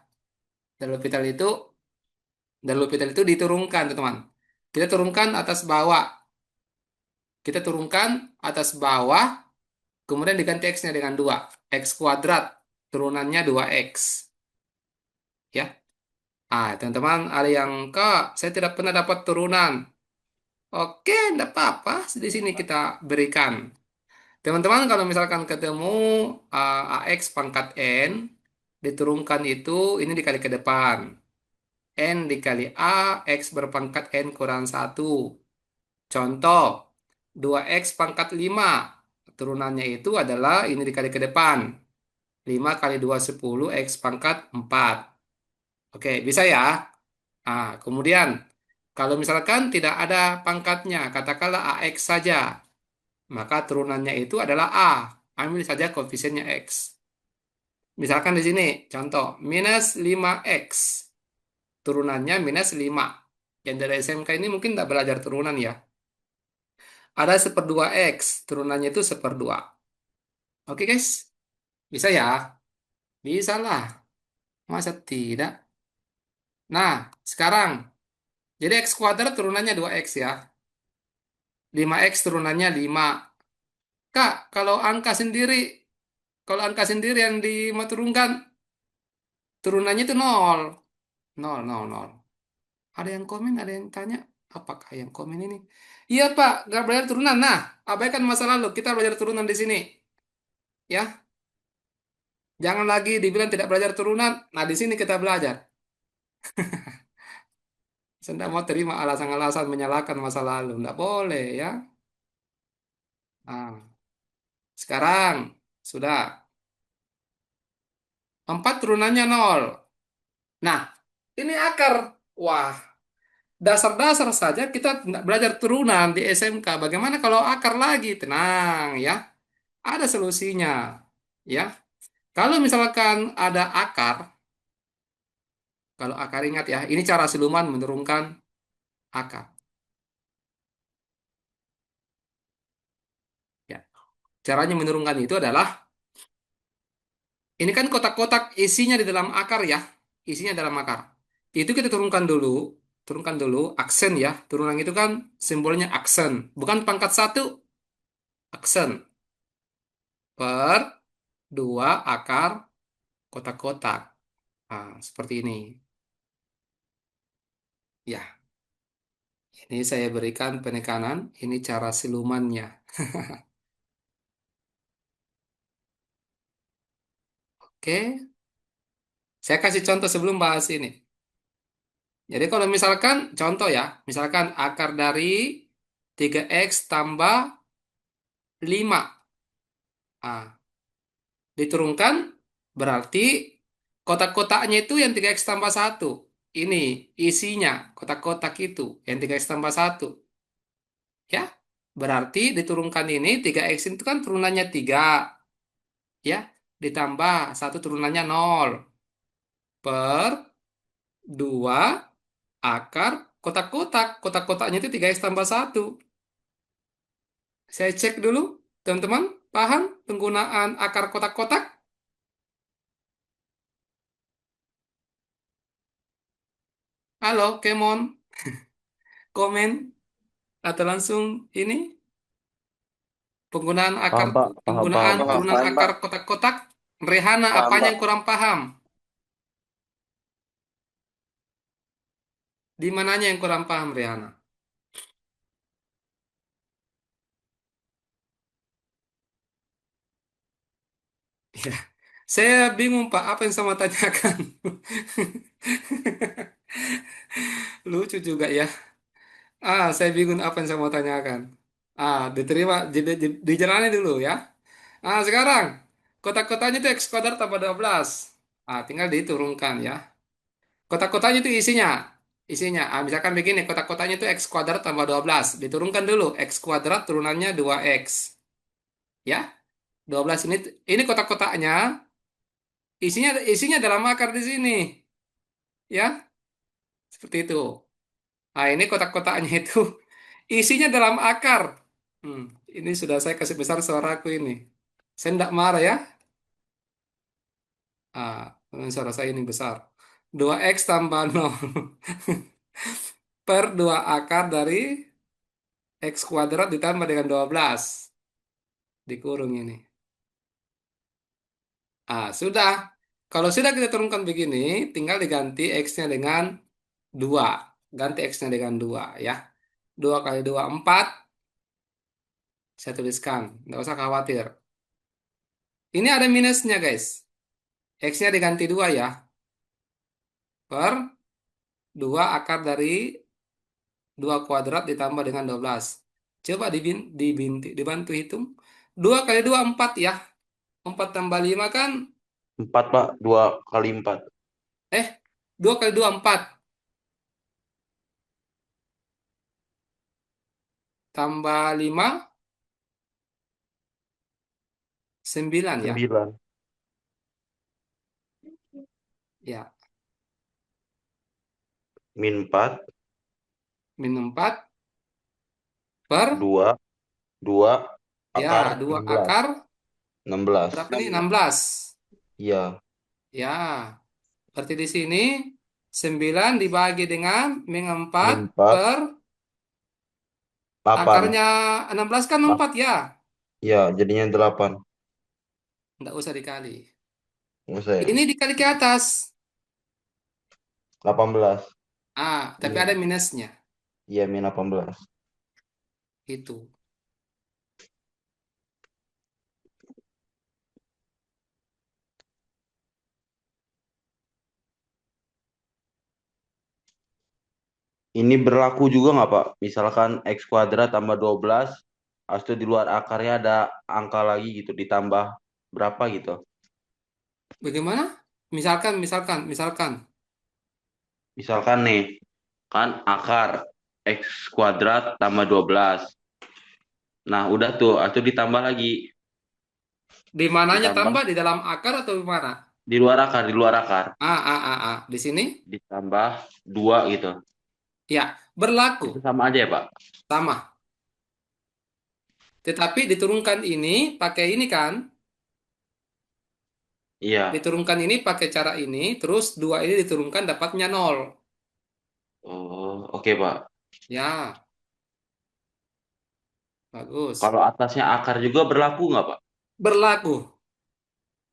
Dari L'Hopital itu, diturunkan, teman-teman. Kita turunkan atas bawah. Kita turunkan atas bawah, kemudian diganti X-nya dengan 2. X kuadrat, turunannya 2X. Ya. Teman-teman, ada yang, Kak, saya tidak pernah dapat turunan. Oke, enggak apa-apa. Di sini kita berikan. Teman-teman, kalau misalkan ketemu AX pangkat N, diturunkan itu, ini dikali ke depan. N dikali A, X berpangkat N kurang 1. Contoh, 2X pangkat 5. Turunannya itu adalah ini dikali ke depan. 5 kali 2, 10, X pangkat 4. Oke, bisa ya? Kemudian, kalau misalkan tidak ada pangkatnya, katakanlah AX saja, maka turunannya itu adalah A. Ambil saja koefisiennya X. Misalkan di sini, contoh, minus 5X. turunannya minus 5. Yang dari SMK ini mungkin tidak belajar turunan ya. Ada 1/2 X, turunannya itu 1/2. Oke guys, bisa ya? Bisa lah, masa tidak? Nah, sekarang, jadi X kuadrat turunannya 2X ya. 5X turunannya 5. Kak, kalau angka sendiri yang dimaturunkan, turunannya itu 0. 0, 0, 0. Ada yang komen, ada yang tanya, apakah yang komen ini? Iya Pak, nggak belajar turunan. Nah, abaikan masa lalu, kita belajar turunan di sini. Ya, jangan lagi dibilang tidak belajar turunan. Nah, di sini kita belajar. Saya tidak mau terima alasan-alasan menyalahkan masa lalu. Tidak boleh ya. Nah, sekarang sudah. 4 turunannya 0. Nah, ini akar. Wah, dasar-dasar saja kita tidak belajar turunan di SMK. Bagaimana kalau akar lagi? Tenang ya. Ada solusinya. Ya. Kalau misalkan ada akar, kalau akar ingat ya, ini cara siluman menurunkan akar. Ya. Caranya menurunkan itu adalah, ini kan kotak-kotak isinya di dalam akar ya, isinya dalam akar. Itu kita turunkan dulu aksen ya. Turunan itu kan simbolnya aksen, bukan pangkat 1, aksen per 2 akar kotak-kotak. Nah, seperti ini. Ya, ini saya berikan penekanan, ini cara silumannya. Oke, saya kasih contoh sebelum bahas ini. Jadi kalau misalkan, contoh ya, misalkan akar dari 3X tambah 5. Ah, diturunkan, berarti kotak-kotaknya itu yang 3X tambah 1. Ini isinya, kotak-kotak itu, yang 3X tambah 1. Ya, berarti diturunkan ini, 3X itu kan turunannya 3. Ya, ditambah 1 turunannya 0. Per 2 akar kotak-kotak. Kotak-kotaknya itu 3X tambah 1. Saya cek dulu, teman-teman, paham penggunaan akar kotak-kotak? Halo, Kemon, komen atau langsung ini penggunaan akar Paham, Pak. Paham, paham, penggunaan paham. turunan akar kotak-kotak. Rehana, apanya yang kurang paham? Di mananya yang kurang paham, Rehana? Ya, saya bingung Pak, apa yang saya mau tanyakan? Lucu juga ya. Saya bingung apa yang saya mau tanyakan. Diterima, dijalani dulu ya. Sekarang kotak-kotaknya itu X kuadrat tambah 12. Tinggal diturunkan ya. Kotak-kotaknya itu isinya. Isinya, misalkan begini, kotak-kotaknya itu X kuadrat tambah 12. Diturunkan dulu, X kuadrat turunannya 2X. Ya, 12 ini kotak-kotaknya, isinya isinya dalam akar di sini. Ya, seperti itu. Ini kotak-kotaknya itu isinya dalam akar. Hmm, ini sudah saya kasih besar suaraku ini. Saya tidak marah ya. Suara saya ini besar. 2X tambah 0 per 2 akar dari X kuadrat ditambah dengan 12. Dikurung ini. Sudah. Kalau sudah kita turunkan begini, tinggal diganti X-nya dengan 2. Ganti X-nya dengan 2 ya. 2 kali 2, 4. Saya tuliskan. Nggak usah khawatir. Ini ada minusnya guys. X-nya diganti 2 ya. Per 2 akar dari 2 kuadrat ditambah dengan 12. Coba dibantu hitung. 2 kali 2, 4 ya. 4 tambah 5 kan, 4, Pak. 2 kali 4. 2 kali 2, 4. Tambah 5, 9 ya. 9. Ya. min 4, Min 4 per, 2, 2 ya, akar 2 16. akar, 16. berapa nih? 16. Iya, Ya, berarti di sini 9 dibagi dengan min 4 min 4, per, 8. akarnya 16 kan 4 ya. Iya, jadinya 8. Nggak usah dikali. Nggak usah ya? Ini dikali ke atas. 18. Tapi Iya, ada minusnya. iya min 18. Itu. Ini berlaku juga nggak, Pak? Misalkan X kuadrat tambah 12, habis itu di luar akarnya ada angka lagi gitu, ditambah berapa gitu. Bagaimana? Misalkan. Misalkan nih, kan akar X kuadrat tambah 12. Nah, udah tuh, habis itu ditambah lagi. Di mananya Ditambah tambah? Di dalam akar atau di mana? di luar akar, di luar akar. Di sini? Ditambah 2 gitu. Ya, Itu berlaku. sama aja ya, Pak? Sama. Tetapi diturunkan ini pakai ini kan? Iya. Diturunkan ini pakai cara ini, terus 2 ini diturunkan dapatnya 0. Oh, oke, Pak. Ya, bagus. Kalau atasnya akar juga berlaku nggak, Pak? Berlaku.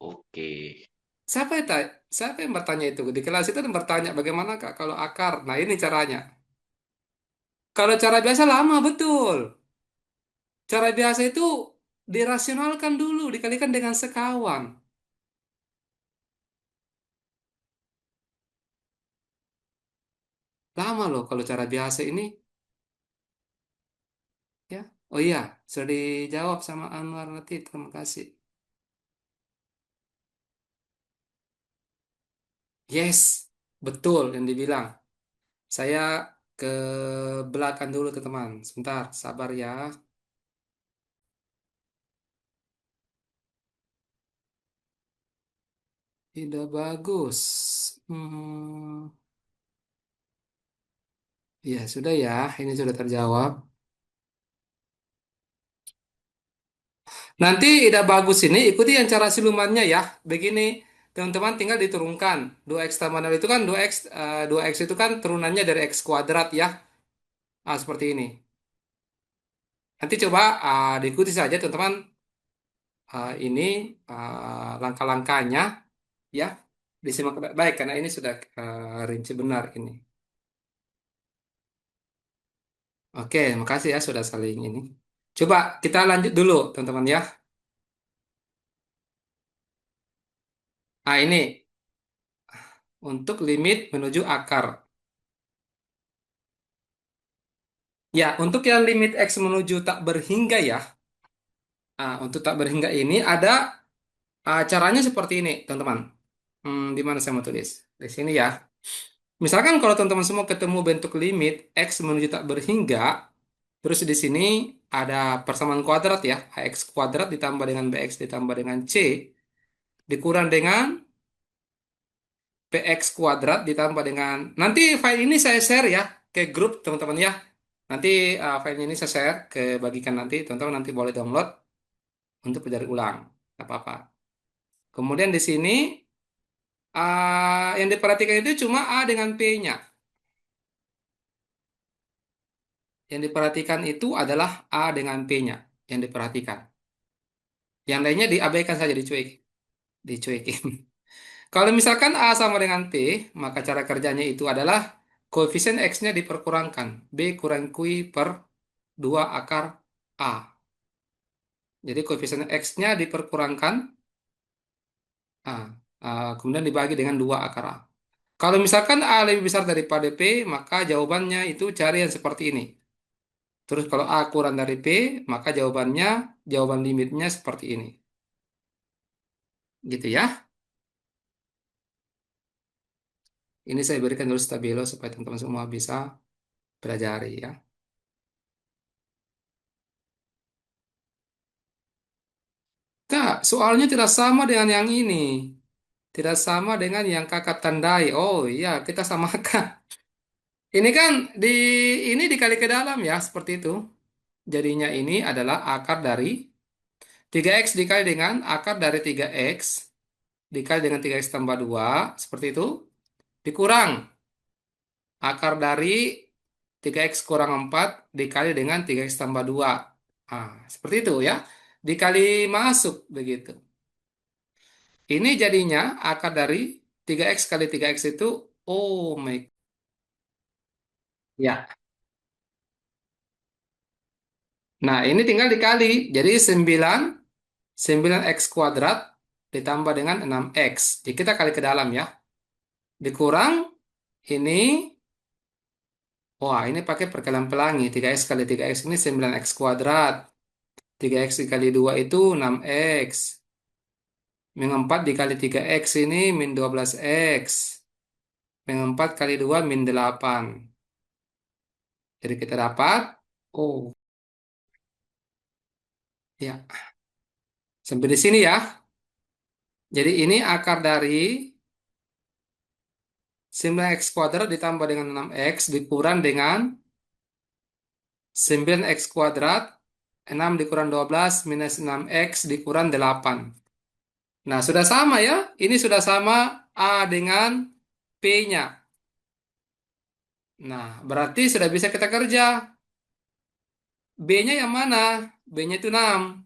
Oke. Siapa yang bertanya itu? Di kelas itu yang bertanya bagaimana Kak kalau akar. Nah, ini caranya. Kalau cara biasa lama betul. Cara biasa itu dirasionalkan dulu, dikalikan dengan sekawan. Lama loh kalau cara biasa ini, ya. Oh iya, sudah dijawab sama Anwar nanti. Terima kasih. Yes, betul yang dibilang. Saya ke belakang dulu teman. Sebentar, sabar ya. Tidak bagus. Hmm, ya sudah ya, ini sudah terjawab. Nanti tidak bagus ini ikuti yang cara silumannya ya. Begini, teman-teman tinggal diturunkan. 2x tambah 0 itu kan 2x itu kan turunannya dari x kuadrat ya. Seperti ini. Nanti coba diikuti saja teman-teman. Ini langkah-langkahnya ya. Disimak baik karena ini sudah rinci benar ini. Oke, makasih ya sudah saling ini. Coba kita lanjut dulu teman-teman ya. Ini untuk limit menuju akar. Ya, untuk yang limit X menuju tak berhingga ya. Untuk tak berhingga ini ada caranya seperti ini, teman-teman. Di mana saya mau tulis? Di sini ya. Misalkan kalau teman-teman semua ketemu bentuk limit X menuju tak berhingga, terus di sini ada persamaan kuadrat ya. AX kuadrat ditambah dengan BX ditambah dengan C, dikurang dengan PX kuadrat ditambah dengan... Nanti file ini saya share ya ke grup teman-teman ya. Nanti file ini saya share ke bagikan nanti, teman-teman nanti boleh download untuk pelajari ulang. Nggak apa-apa. Kemudian di sini yang diperhatikan itu cuma A dengan P-nya. Yang diperhatikan itu adalah A dengan P-nya yang diperhatikan. Yang lainnya diabaikan saja, dicuekin. Kalau misalkan A sama dengan P, maka cara kerjanya itu adalah koefisien X-nya diperkurangkan. B kurang Q per 2 akar A. Jadi koefisien X-nya diperkurangkan, A. Kemudian dibagi dengan 2 akar A. Kalau misalkan A lebih besar daripada P, maka jawabannya itu cari yang seperti ini. Terus kalau A kurang dari P, maka jawaban limitnya seperti ini. Gitu ya. Ini saya berikan dulu stabilo supaya teman-teman semua bisa pelajari ya. Kak, soalnya tidak sama dengan yang ini. Tidak sama dengan yang kakak tandai. Oh iya, kita samakan. Ini kan ini dikali ke dalam ya, seperti itu. Jadinya ini adalah akar dari 3x dikali dengan akar dari 3x dikali dengan 3x tambah 2, seperti itu. Dikurang akar dari 3x kurang 4 dikali dengan 3x tambah 2. Seperti itu ya. Dikali masuk begitu. Ini jadinya akar dari 3x kali 3x itu, oh my. Ya. Nah, ini tinggal dikali. Jadi 9x kuadrat ditambah dengan 6x. Jadi kita kali ke dalam ya. Dikurang ini, wah ini pakai perkalian pelangi. 3x kali 3x ini 9x kuadrat. 3x dikali 2 itu 6x. Min 4 dikali 3x ini min 12x. Min 4 kali 2 min 8. Jadi kita dapat, oh ya, sampai di sini ya. Jadi ini akar dari 9x kuadrat ditambah dengan 6x dikurang dengan 9x kuadrat, 6 dikurang 12 minus 6x dikurang 8. Nah, sudah sama ya. Ini sudah sama A dengan P-nya. Nah, berarti sudah bisa kita kerja. B-nya yang mana? B-nya itu 6.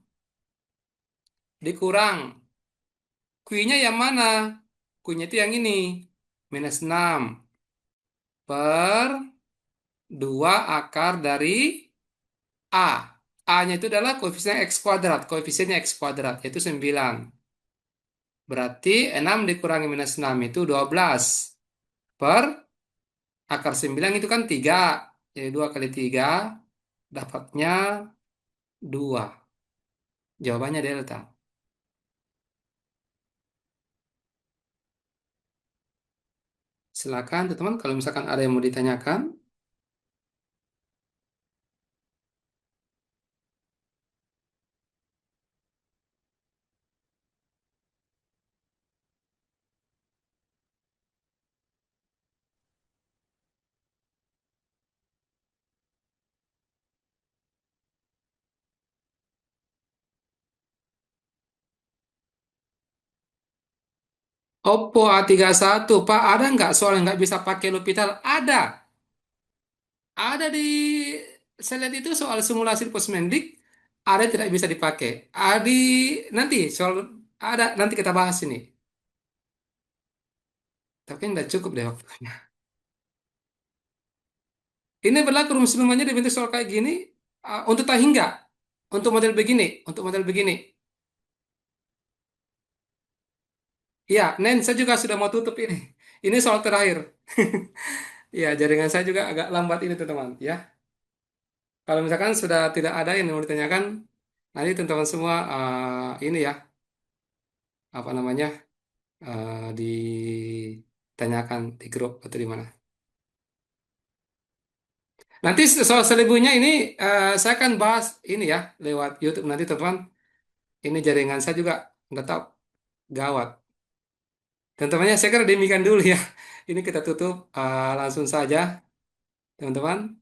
Dikurang. Q-nya yang mana? Q-nya itu yang ini. Minus 6 per 2 akar dari A. A-nya itu adalah koefisien X kuadrat. Koefisiennya X kuadrat, yaitu 9. Berarti 6 dikurangi minus 6 itu 12. Per akar 9 itu kan 3. Jadi 2 kali 3 dapatnya 2. Jawabannya delta. Silakan teman-teman kalau misalkan ada yang mau ditanyakan. Oppo A31, Pak, ada nggak soal yang nggak bisa pakai L'Hopital? Ada. Ada di, saya lihat itu soal simulasi Posmendik, ada yang tidak bisa dipakai. Adi, nanti soal, ada, nanti kita bahas ini. Tapi kan udah cukup deh waktunya. Ini berlaku rumus rumahnya dibentuk soal kayak gini, untuk hingga, untuk model begini. Ya, Nen, saya juga sudah mau tutup ini. Ini soal terakhir. Ya, jaringan saya juga agak lambat ini, teman-teman. Ya, kalau misalkan sudah tidak ada yang mau ditanyakan, nanti teman-teman semua ini ya, apa namanya, ditanyakan di grup atau di mana. Nanti soal selebihnya ini saya akan bahas ini ya lewat YouTube nanti, teman-teman. Ini jaringan saya juga nggak tahu, gawat. Teman-temannya, saya kira demikian dulu ya. Ini kita tutup langsung saja, teman-teman.